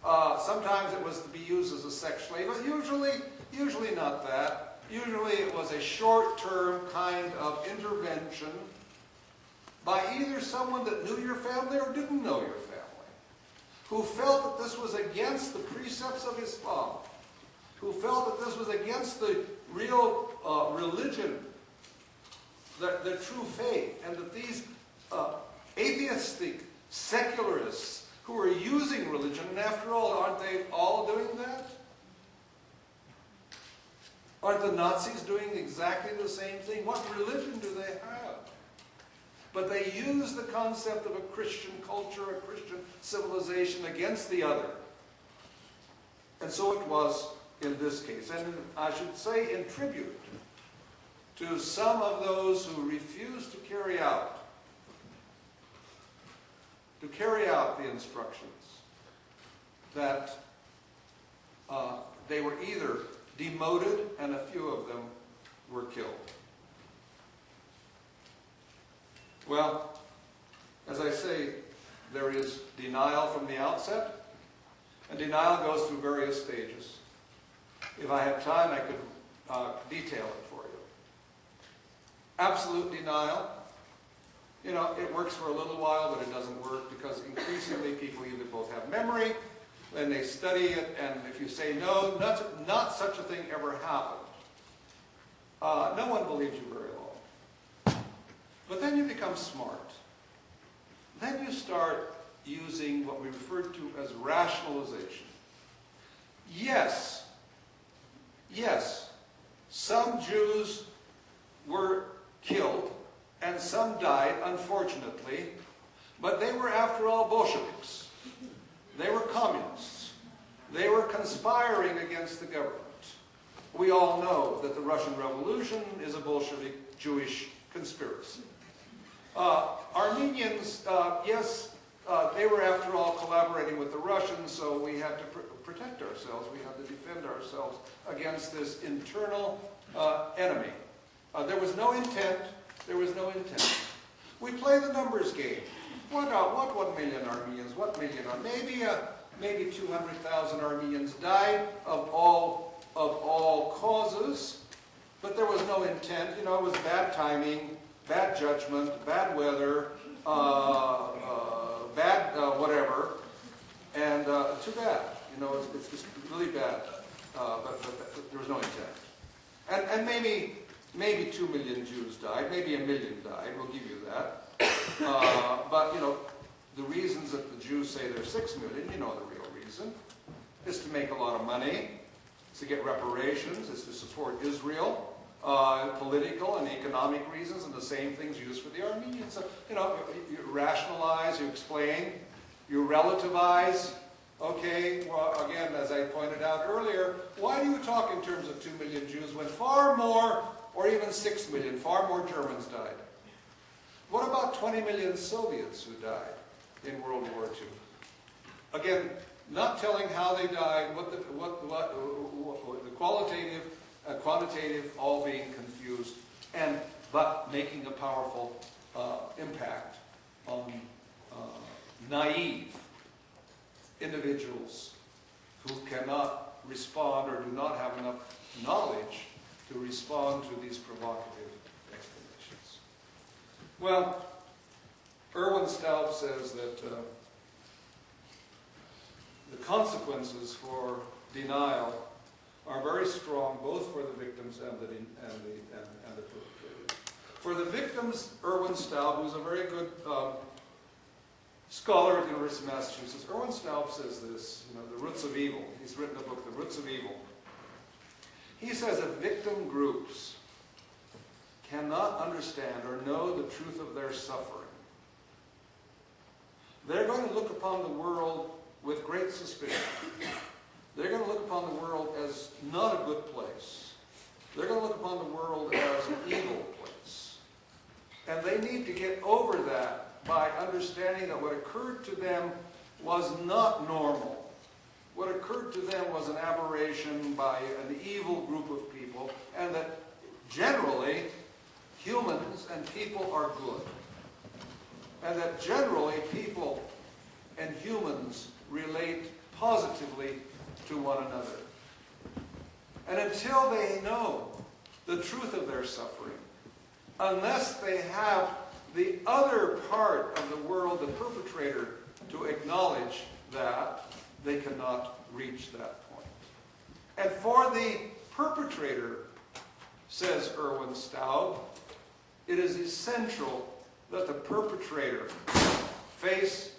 sometimes it was to be used as a sex slave, but usually not that. Usually it was a short-term kind of intervention by either someone that knew your family or didn't know your family, who felt that this was against the precepts of Islam, who felt that this was against the real religion, the true faith, and that these atheistic secularists who are using religion, and after all, aren't they all doing that? Aren't the Nazis doing exactly the same thing? What religion do they have? But they use the concept of a Christian culture, a Christian civilization against the other. And so it was in this case. And I should say in tribute to some of those who refused to carry out the instructions, that they were either demoted and a few of them were killed. Well, as I say, there is denial from the outset, and denial goes through various stages. If I have time, I could detail it for you. Absolute denial. It works for a little while, but it doesn't work because increasingly people either both have memory, and they study it, and if you say, no, not such a thing ever happened, no one believes you very long. But then you become smart. Then you start using what we refer to as rationalization. Yes, some Jews were killed, and some died, unfortunately, but they were, after all, Bolsheviks. They were communists. They were conspiring against the government. We all know that the Russian Revolution is a Bolshevik Jewish conspiracy. Armenians, yes, they were after all collaborating with the Russians, so we had to protect ourselves. We had to defend ourselves against this internal enemy. There was no intent. There was no intent. We play the numbers game. What 1 million Armenians? What million? Maybe 200,000 Armenians died of all causes, but there was no intent. You know, it was bad timing, bad judgment, bad weather, bad whatever, and too bad. You know, it's just really bad. But there was no intent. And maybe 2 million Jews died, maybe 1 million died. We'll give you that. But you know, the reasons that the Jews say there's 6 million, you know the real reason, is to make a lot of money, it's to get reparations, it's to support Israel, political and economic reasons, and the same things used for the Armenians. So, you know, you rationalize, you explain, you relativize. Okay, well, again, as I pointed out earlier, why do you talk in terms of 2 million Jews when far more, or even 6 million, far more Germans died? What about 20 million Soviets who died in World War II? Again, not telling how they died, what the qualitative, quantitative, all being confused, but making a powerful impact on naive individuals who cannot respond or do not have enough knowledge to respond to these provocative explanations. Well, Erwin Staub says that the consequences for denial are very strong, both for the victims and the perpetrators. For the victims, Erwin Staub, who's a very good scholar at the University of Massachusetts, Erwin Staub says this, you know, The Roots of Evil. He's written a book, The Roots of Evil. He says that victim groups cannot understand or know the truth of their suffering. They're going to look upon the world with great suspicion. They're going to look upon the world as not a good place. They're going to look upon the world as an evil place. And they need to get over that by understanding that what occurred to them was not normal. What occurred to them was an aberration by an evil group of people, and that generally humans and people are good. And that generally people and humans relate positively to one another. And until they know the truth of their suffering, unless they have the other part of the world, the perpetrator, to acknowledge that, they cannot reach that point. And for the perpetrator, says Erwin Staub, it is essential that the perpetrator face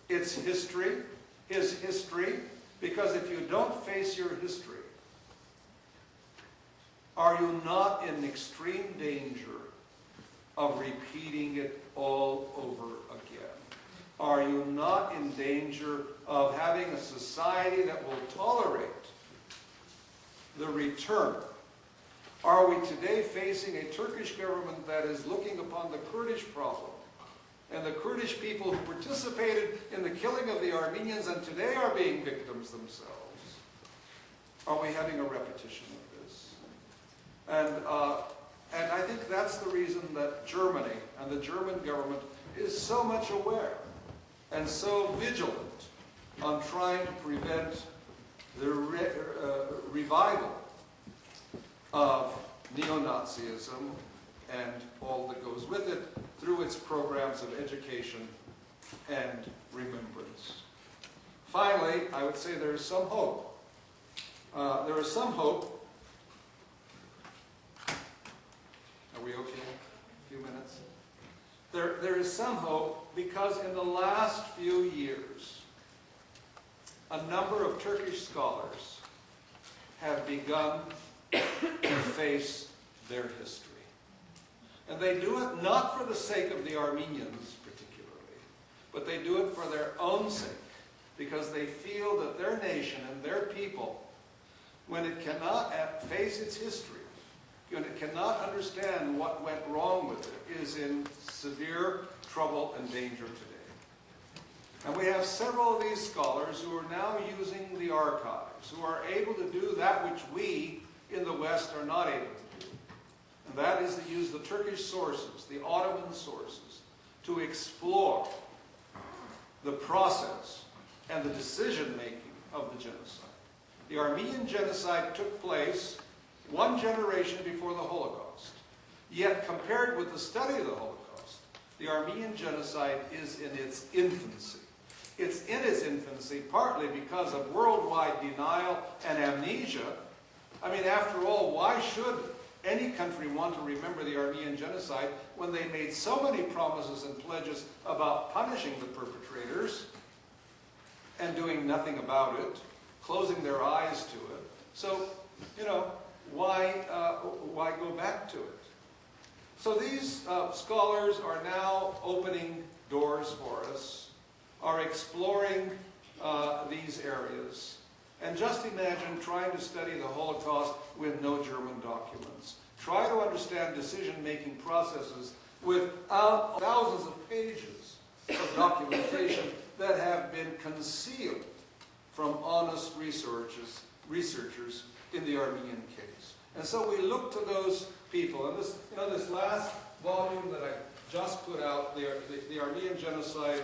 its history, his history, because if you don't face your history, are you not in extreme danger of repeating it all over again? Are you not in danger of having a society that will tolerate the return? Are we today facing a Turkish government that is looking upon the Kurdish problem and the Kurdish people who participated in the killing of the Armenians and today are being victims themselves? Are we having a repetition of this? And I think that's the reason that Germany and the German government is so much aware and so vigilant on trying to prevent the revival of neo-Nazism and all that goes with it through its programs of education and remembrance. Finally, I would say there is some hope. There is some hope. Are we okay? A few minutes? There is some hope because in the last few years, a number of Turkish scholars have begun to face their history. And they do it not for the sake of the Armenians particularly, but they do it for their own sake, because they feel that their nation and their people, when it cannot face its history, when it cannot understand what went wrong with it, is in severe trouble and danger today. And we have several of these scholars who are now using the archives, who are able to do that which we in the West are not able to do. And that is to use the Turkish sources, the Ottoman sources, to explore the process and the decision-making of the genocide. The Armenian genocide took place one generation before the Holocaust. Yet, compared with the study of the Holocaust, the Armenian genocide is in its infancy. It's in its infancy partly because of worldwide denial and amnesia. I mean, after all, why should any country want to remember the Armenian genocide when they made so many promises and pledges about punishing the perpetrators and doing nothing about it, closing their eyes to it? So, you know, why go back to it? So these scholars are now opening doors for us, are exploring these areas. And just imagine trying to study the Holocaust with no German documents. Try to understand decision-making processes without thousands of pages of documentation that have been concealed from honest researchers in the Armenian case. And so we look to those people. And this, you know, this last volume that I just put out, the Armenian Genocide,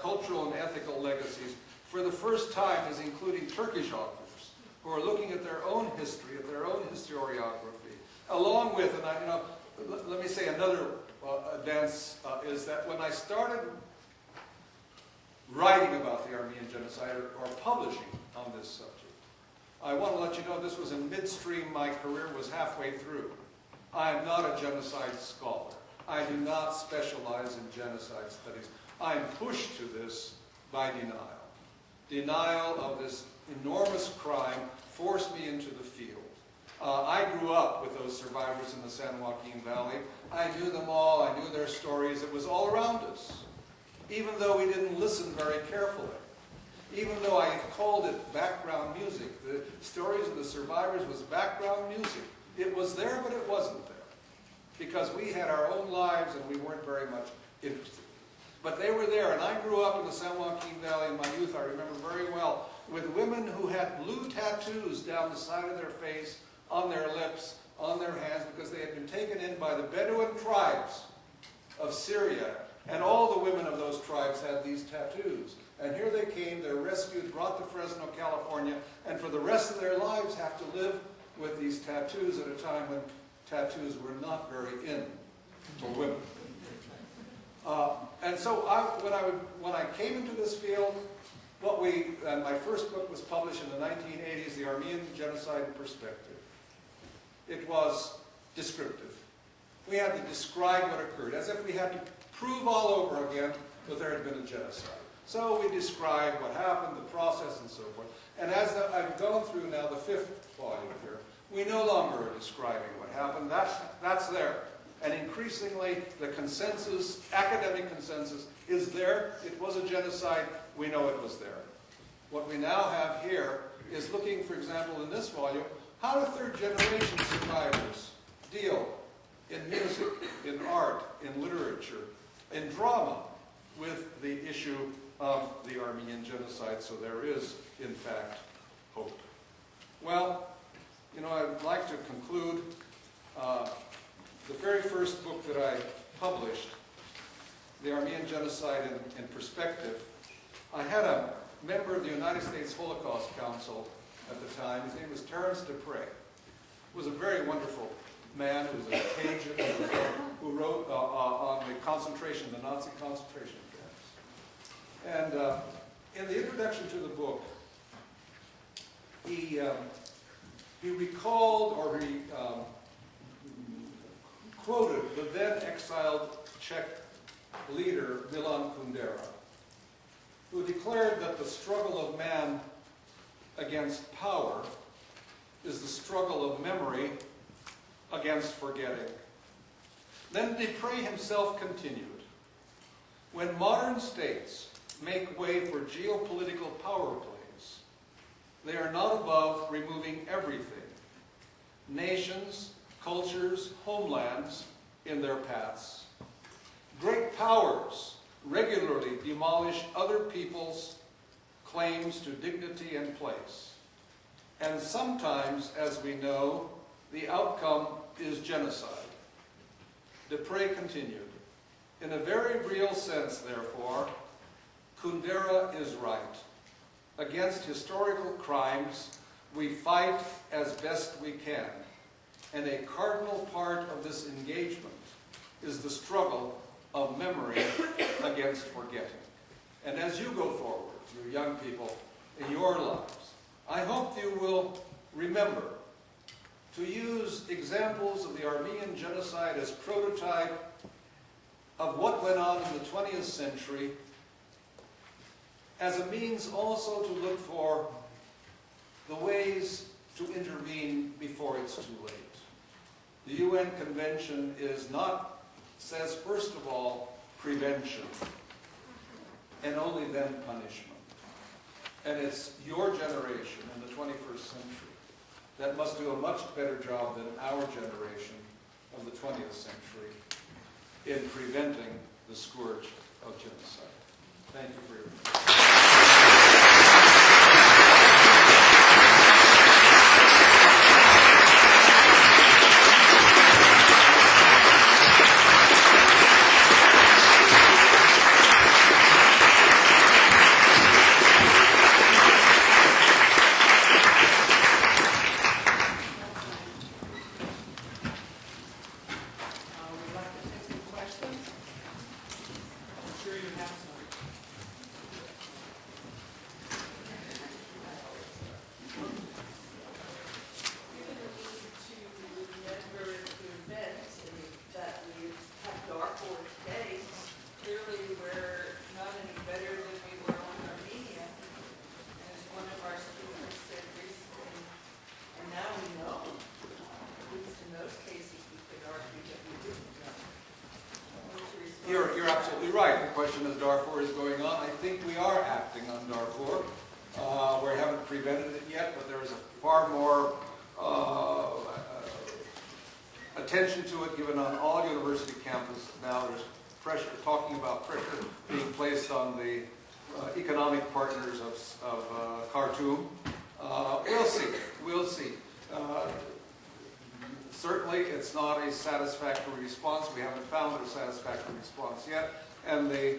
Cultural and Ethical Legacies, for the first time is including Turkish authors who are looking at their own history, at their own historiography, along with, and let me say another advance is that when I started writing about the Armenian genocide or publishing on this subject, I want to let you know this was in midstream. My career was halfway through. I am not a genocide scholar. I do not specialize in genocide studies. I am pushed to this by denial. Denial of this enormous crime forced me into the field. I grew up with those survivors in the San Joaquin Valley. I knew them all. I knew their stories. It was all around us, even though we didn't listen very carefully. Even though I called it background music. The stories of the survivors was background music. It was there, but it wasn't there, because we had our own lives and we weren't very much interested. But they were there, and I grew up in the San Joaquin Valley in my youth, I remember very well, with women who had blue tattoos down the side of their face, on their lips, on their hands, because they had been taken in by the Bedouin tribes of Syria. And all the women of those tribes had these tattoos. And here they came, they're rescued, brought to Fresno, California, and for the rest of their lives have to live with these tattoos at a time when tattoos were not very in for women. And so when I came into this field, my first book was published in the 1980s, The Armenian Genocide in Perspective. It was descriptive. We had to describe what occurred, as if we had to prove all over again that there had been a genocide. So we described what happened, the process, and so forth. And as I've gone through now the 5th volume here, we no longer are describing what happened. That's there. And increasingly, the consensus, academic consensus, is there. It was a genocide. We know it was there. What we now have here is looking, for example, in this volume, how do third-generation survivors deal in music, in art, in literature, in drama, with the issue of the Armenian genocide. So there is, in fact, hope. Well, you know, I'd like to conclude the very first book that I published, The Armenian Genocide in Perspective. I had a member of the United States Holocaust Council at the time. His name was Terence Dupre. He was a very wonderful man who was a Cajun who wrote on the Nazi concentration camps. And in the introduction to the book, he recalled, or he quoted the then exiled Czech leader Milan Kundera, who declared that the struggle of man against power is the struggle of memory against forgetting. Then Dupre himself continued, when modern states make way for geopolitical power plays. They are not above removing everything, nations, cultures, homelands, in their paths. Great powers regularly demolish other people's claims to dignity and place. And sometimes, as we know, the outcome is genocide. Dupre continued, in a very real sense, therefore, Kundera is right. Against historical crimes, we fight as best we can. And a cardinal part of this engagement is the struggle of memory against forgetting. And as you go forward, you young people, in your lives, I hope you will remember to use examples of the Armenian genocide as prototype of what went on in the 20th century as a means also to look for the ways to intervene before it's too late. The UN Convention says first of all, prevention, and only then punishment. And it's your generation in the 21st century that must do a much better job than our generation of the 20th century in preventing the scourge of genocide. Thank you for your attention. We'd like to take some questions. I'm sure you have some. Given the need to remember the events that we have Darfur today, clearly we're not any better than we were on Armenia. As one of our students said recently, and now we know, at least in those cases, we could argue that we didn't know. What's your response? You're absolutely right. The question is Darfur is going on. I think we are acting on Darfur. We haven't prevented it yet, but there is a far more attention to it given on all university campuses now. There's pressure, talking about pressure being placed on the economic partners of Khartoum. We'll see. We'll see. Certainly, it's not a satisfactory response. We haven't found a satisfactory response yet. And the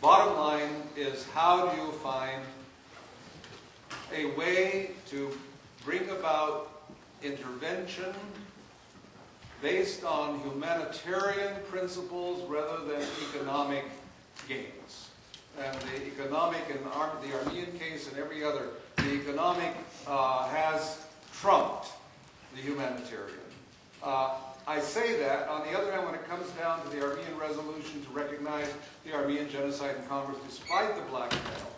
bottom line is, how do you find a way to bring about intervention based on humanitarian principles rather than economic gains? And the economic, in the Armenian case and every other, the economic has trumped the humanitarian. I say that. On the other hand, when it comes down to the Armenian resolution to recognize the Armenian genocide in Congress, despite the blackmail,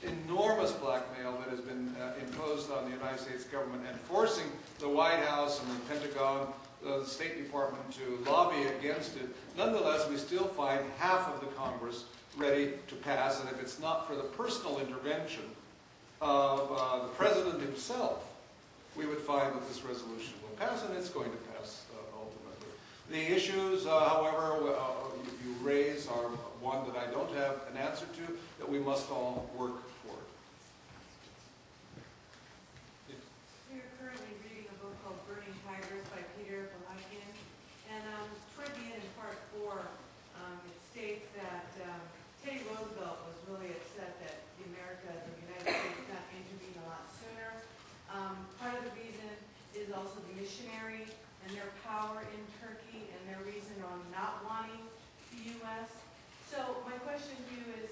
enormous blackmail that has been imposed on the United States government and forcing the White House and the Pentagon, the State Department to lobby against it, nonetheless, we still find half of the Congress ready to pass, and if it's not for the personal intervention of the President himself, we would find that this resolution will pass, and it's going to pass ultimately. The issues, however, you raise are one that I don't have an answer to, that we must all work toward. We are currently reading a book called Burning Tigers by Peter Balakian, and toward the end, in part 4, it states that Teddy Roosevelt was really upset that the United States did not intervene a lot sooner. Part of the reason is also the missionary and their power in Turkey and their reason on not wanting the U.S. So my question to you is,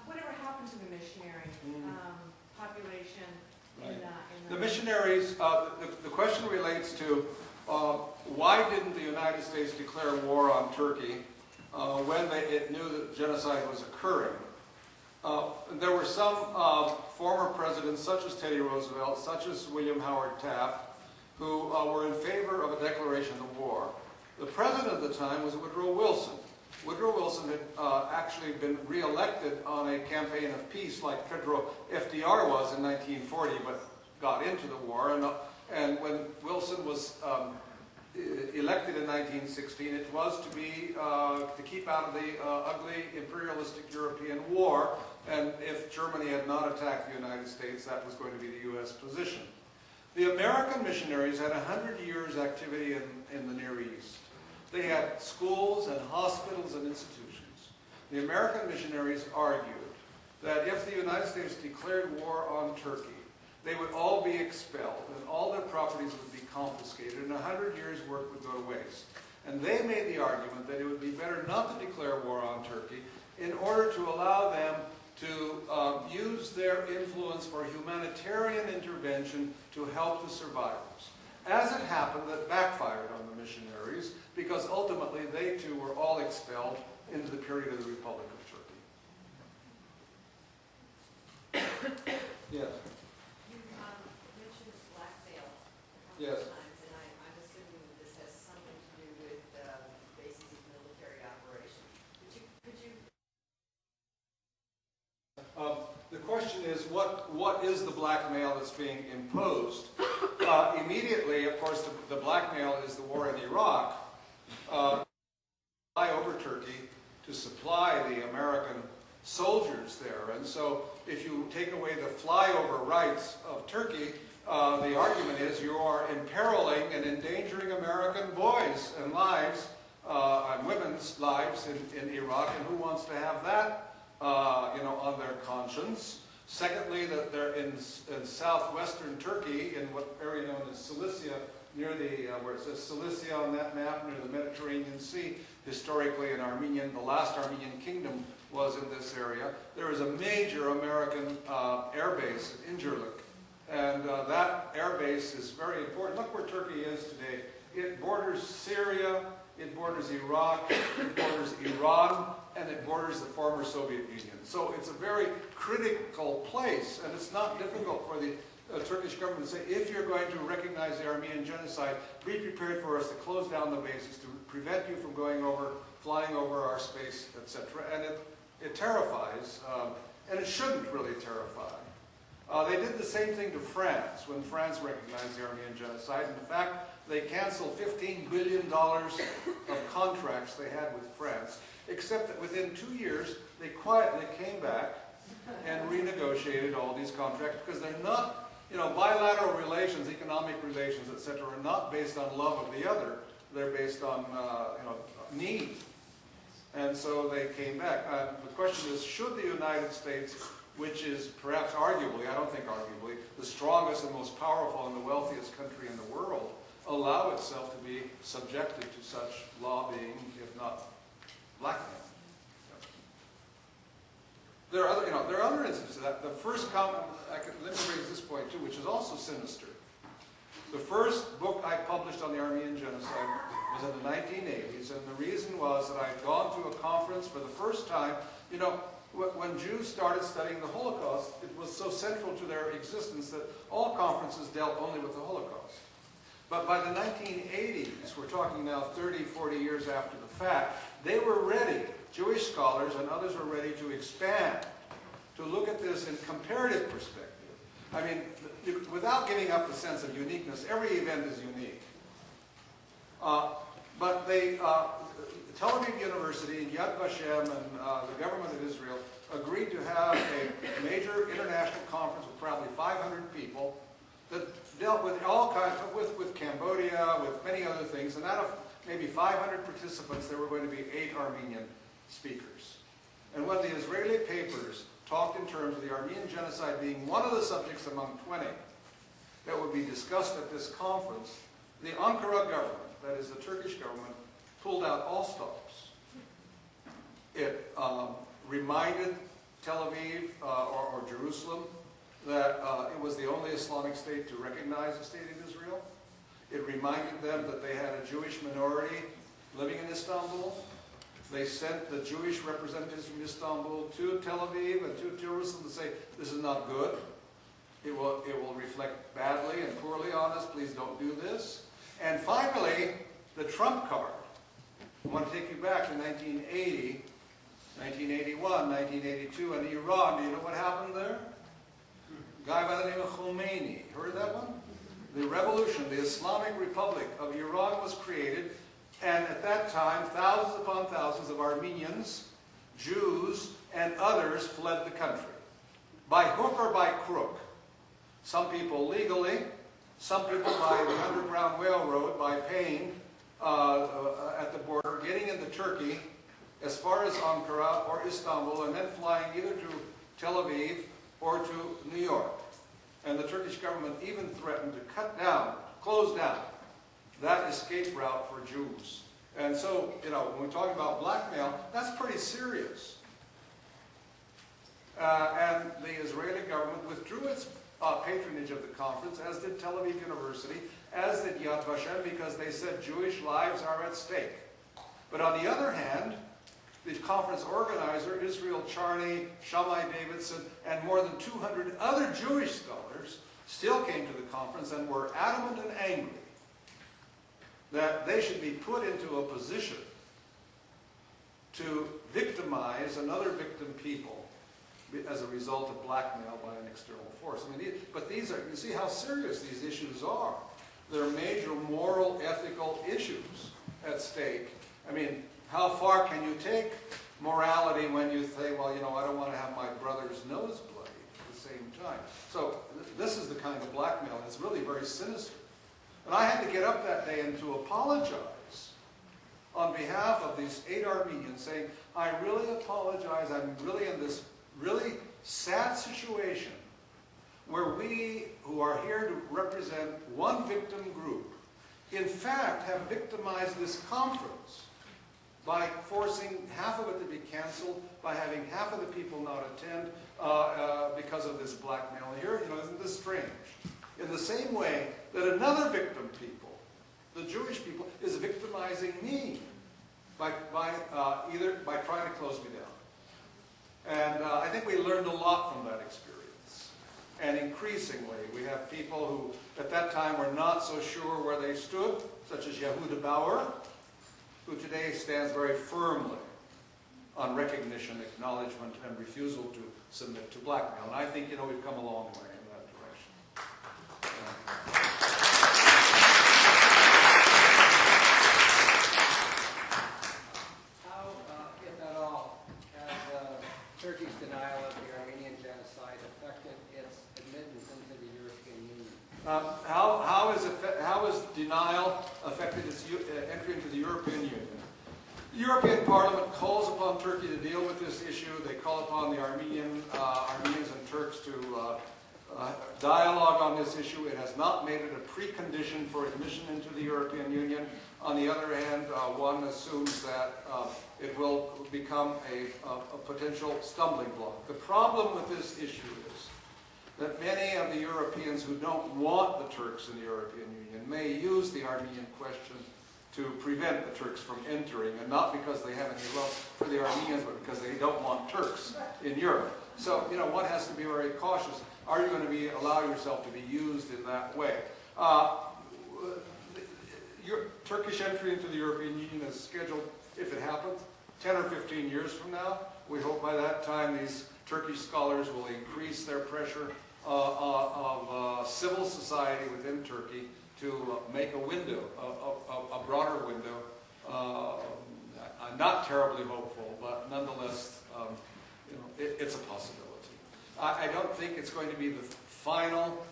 whatever happened to the missionary population in The missionaries, the question relates to why didn't the United States declare war on Turkey when it knew that genocide was occurring? There were some former presidents, such as Teddy Roosevelt, such as William Howard Taft, who were in favor of a declaration of war. The president at the time was Woodrow Wilson. Woodrow Wilson had actually been re-elected on a campaign of peace like FDR was in 1940, but got into the war. And when Wilson was elected in 1916, it was to keep out of the ugly imperialistic European war. And if Germany had not attacked the United States, that was going to be the U.S. position. The American missionaries had 100 years activity in the Near East. They had schools and hospitals and institutions. The American missionaries argued that if the United States declared war on Turkey, they would all be expelled and all their properties would be confiscated and 100 years' work would go to waste. And they made the argument that it would be better not to declare war on Turkey in order to allow them to use their influence for humanitarian intervention to help the survivors. As it happened, that backfired on the missionaries because ultimately they too were all expelled into the period of the Republic of Turkey. Yes. You mentioned blackmail a couple Yes. of times, and I'm assuming that this has something to do with bases of military operations. Could you The question is, what is the blackmail that's being imposed? Immediately, of course, the blackmail is the war in Iraq. Fly over Turkey to supply the American soldiers there. And so if you take away the flyover rights of Turkey, the argument is you are imperiling and endangering American boys and lives, and women's lives in Iraq, and who wants to have that on their conscience? Secondly, that they're in southwestern Turkey, in what area known as Cilicia, near where it says Cilicia on that map, near the Mediterranean Sea. Historically, the last Armenian kingdom was in this area. There is a major American air base at Incirlik, and that air base is very important. Look where Turkey is today. It borders Syria, it borders Iraq, it borders Iran, and it borders the former Soviet Union. So it's a very critical place, and it's not difficult for the Turkish government to say, if you're going to recognize the Armenian genocide, be prepared for us to close down the bases to prevent you from flying over our space, etc. And it terrifies, and it shouldn't really terrify. They did the same thing to France when France recognized the Armenian genocide. In fact, they canceled $15 billion of contracts they had with France, except that within 2 years, they quietly came back and renegotiated all these contracts because they're not, bilateral relations, economic relations, etc., are not based on love of the other. They're based on, need. And so they came back. The question is, should the United States, which is perhaps arguably, I don't think arguably, the strongest and most powerful and the wealthiest country in the world, allow itself to be subjected to such lobbying, if not blackmail? There are other instances of that. The first comment, let me raise this point too, which is also sinister. The first book I published on the Armenian genocide was in the 1980s, and the reason was that I had gone to a conference for the first time. When Jews started studying the Holocaust, it was so central to their existence that all conferences dealt only with the Holocaust. But by the 1980s, we're talking now 30, 40 years after the fact, they were ready, Jewish scholars and others were ready to expand, to look at this in comparative perspective. I mean, without giving up the sense of uniqueness, every event is unique. But Tel Aviv University and Yad Vashem and the government of Israel agreed to have a major international conference with probably 500 people that dealt with all kinds of, with Cambodia, with many other things, and out of maybe 500 participants, there were going to be 8 Armenian speakers. And when the Israeli papers talked in terms of the Armenian genocide being one of the subjects among 20 that would be discussed at this conference, the Ankara government, that is the Turkish government, pulled out all stops. It reminded Tel Aviv or Jerusalem that it was the only Islamic state to recognize the state of Israel. It reminded them that they had a Jewish minority living in Istanbul. They sent the Jewish representatives from Istanbul to Tel Aviv and to Jerusalem to say, this is not good. It will reflect badly and poorly on us. Please don't do this. And finally, the trump card I want to take you back to 1980, 1981, 1982, and Iran. Do you know what happened there? A guy by the name of Khomeini. Heard that one? The revolution, the Islamic Republic of Iran was created, and at that time, thousands upon thousands of Armenians, Jews, and others fled the country. By hook or by crook. Some people legally, some people by the Underground Railroad, by paying at the border, getting into Turkey as far as Ankara or Istanbul, and then flying either to Tel Aviv or to New York. And the Turkish government even threatened to close down that escape route for Jews. And so, when we talk about blackmail, that's pretty serious. And the Israeli government withdrew its patronage of the conference, as did Tel Aviv University, as did Yad Vashem, because they said Jewish lives are at stake. But on the other hand, the conference organizer, Israel Charney, Shammai Davidson, and more than 200 other Jewish scholars still came to the conference and were adamant and angry that they should be put into a position to victimize another victim people as a result of blackmail by an external force. I mean, but these are, you see how serious these issues are. There are major moral, ethical issues at stake. I mean, how far can you take morality when you say, well, I don't want to have my brother's nose bloodied at the same time. So this is the kind of blackmail that's really very sinister. And I had to get up that day and to apologize on behalf of these 8 Armenians, saying, I really apologize. I'm really in this really sad situation where we, who are here to represent one victim group, in fact have victimized this conference by forcing half of it to be canceled, by having half of the people not attend because of this blackmail. Here, isn't this strange? In the same way that another victim people, the Jewish people, is victimizing me by trying to close me down. And I think we learned a lot from that experience. And increasingly, we have people who, at that time, were not so sure where they stood, such as Yehuda Bauer, who today stands very firmly on recognition, acknowledgement, and refusal to submit to blackmail. And I think, we've come a long way in that direction. How, if at all, has Turkey's denial of the Armenian genocide affected its admittance into the European Union? How has denial affected its entry into the European Union? The European Parliament calls upon Turkey to deal with this issue. They call upon the Armenians and Turks to dialogue on this issue. It has not made it a precondition for admission into the European Union. On the other hand, one assumes that it will become a potential stumbling block. The problem with this issue is that many of the Europeans who don't want the Turks in the European Union may use the Armenian question to prevent the Turks from entering, and not because they have any love for the Armenians, but because they don't want Turks in Europe. So, one has to be very cautious. Are you going to allow yourself to be used in that way? Turkish entry into the European Union is scheduled, if it happens, 10 or 15 years from now. We hope by that time these Turkish scholars will increase their pressure of civil society within Turkey to make a window, a broader window. I'm not terribly hopeful, but nonetheless, it's a possibility. I don't think it's going to be the final,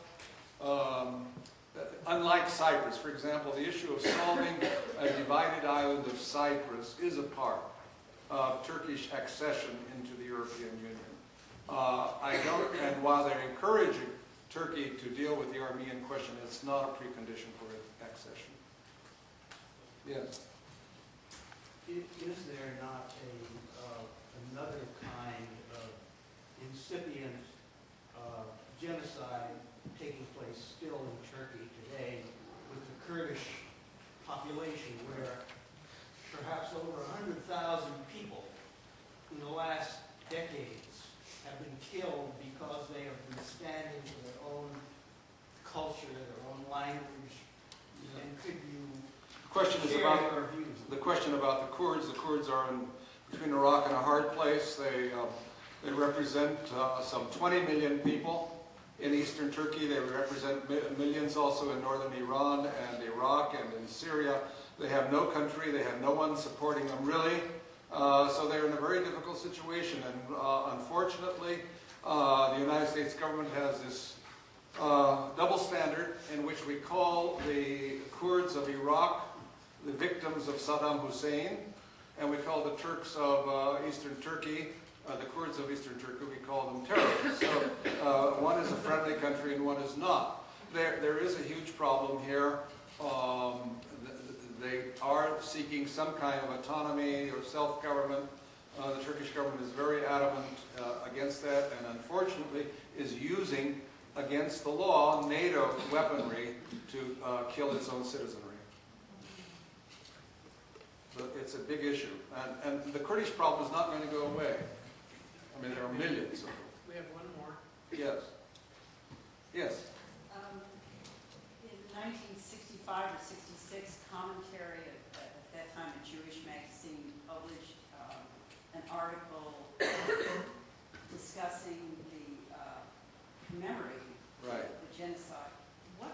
unlike Cyprus, for example, the issue of solving a divided island of Cyprus is a part of Turkish accession into the European Union. And while they're encouraging Turkey to deal with the Armenian question, it's not a precondition for its accession. Yes? Is there not another kind of incipient genocide taking place still in Turkey today with the Kurdish population, where perhaps over 100,000 people in the last decades have been killed because they have been standing for their own culture, their own language? And could you The question is share about your views? the question about the Kurds. The Kurds are between a rock and a hard place. They represent some 20 million people in eastern Turkey. They represent millions also in northern Iran and Iraq and in Syria. They have no country. They have no one supporting them, really. So they're in a very difficult situation. And unfortunately, the United States government has this double standard in which we call the Kurds of Iraq the victims of Saddam Hussein, and we call the Turks of eastern Turkey, the Kurds of eastern Turkey, we call them terrorists. So one is a friendly country and one is not. There is a huge problem here. They are seeking some kind of autonomy or self-government. The Turkish government is very adamant against that, and unfortunately is using, against the law, NATO weaponry to kill its own citizenry. So it's a big issue. And the Kurdish problem is not going to go away. I mean, there are millions of them. We have one more. Yes. Yes. In 1965 or 66, commentary at that time, a Jewish magazine published an article discussing the commemorating the genocide. What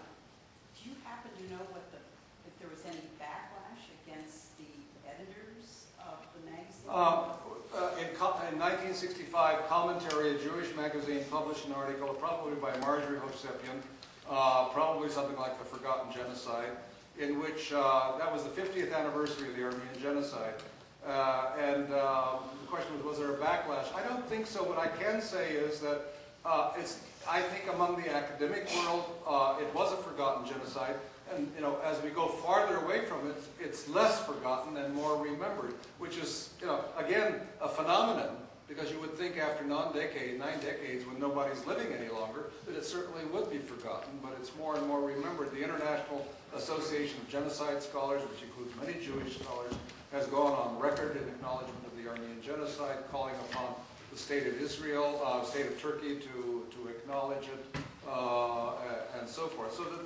do you happen to know if there was any backlash against the editors of the magazine? In 1965, Commentary, a Jewish magazine, published an article, probably by Marjorie Hovsepian, probably something like The Forgotten Genocide, in which that was the 50th anniversary of the Armenian Genocide. And the question was there a backlash? I don't think so. What I can say is that I think among the academic world, it was a forgotten genocide. And as we go farther away from it, it's less forgotten and more remembered, which is, again, a phenomenon, because you would think after 9 decades, when nobody's living any longer, that it certainly would be forgotten, but it's more and more remembered. The International Association of Genocide Scholars, which includes many Jewish scholars, has gone on record in acknowledgement of the Armenian Genocide, calling upon the state of Israel, state of Turkey to acknowledge it, and so forth. So that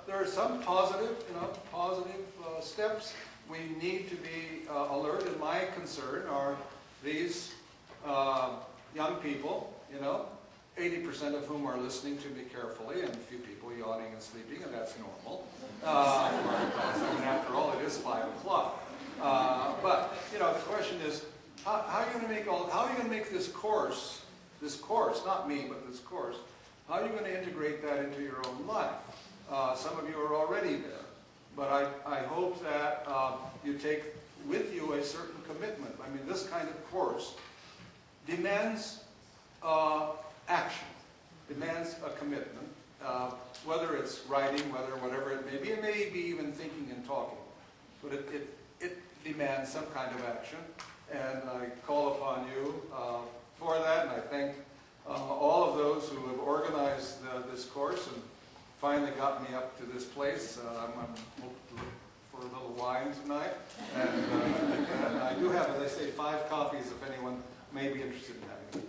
there are some positive, steps. We need to be alert, and my concern are these young people, 80% of whom are listening to me carefully, and a few people yawning and sleeping, and that's normal. After all, it is 5 o'clock. But the question is, how are you going to make this course, not me, but this course, how are you going to integrate that into your own life? Some of you are already there, but I hope that you take with you a certain commitment. I mean, this kind of course demands action, demands a commitment, whether it's writing, whatever it may be. It may be even thinking and talking, but it demands some kind of action, and I call upon you for that, and I thank all of those who have organized this course and finally got me up to this place. I'm hoping for a little wine tonight, and I do have, as I say, 5 copies if anyone may be interested in having it.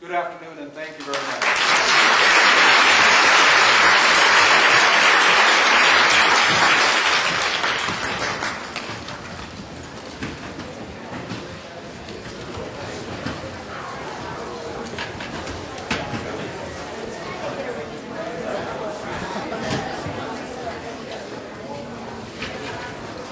Good afternoon, and thank you very much.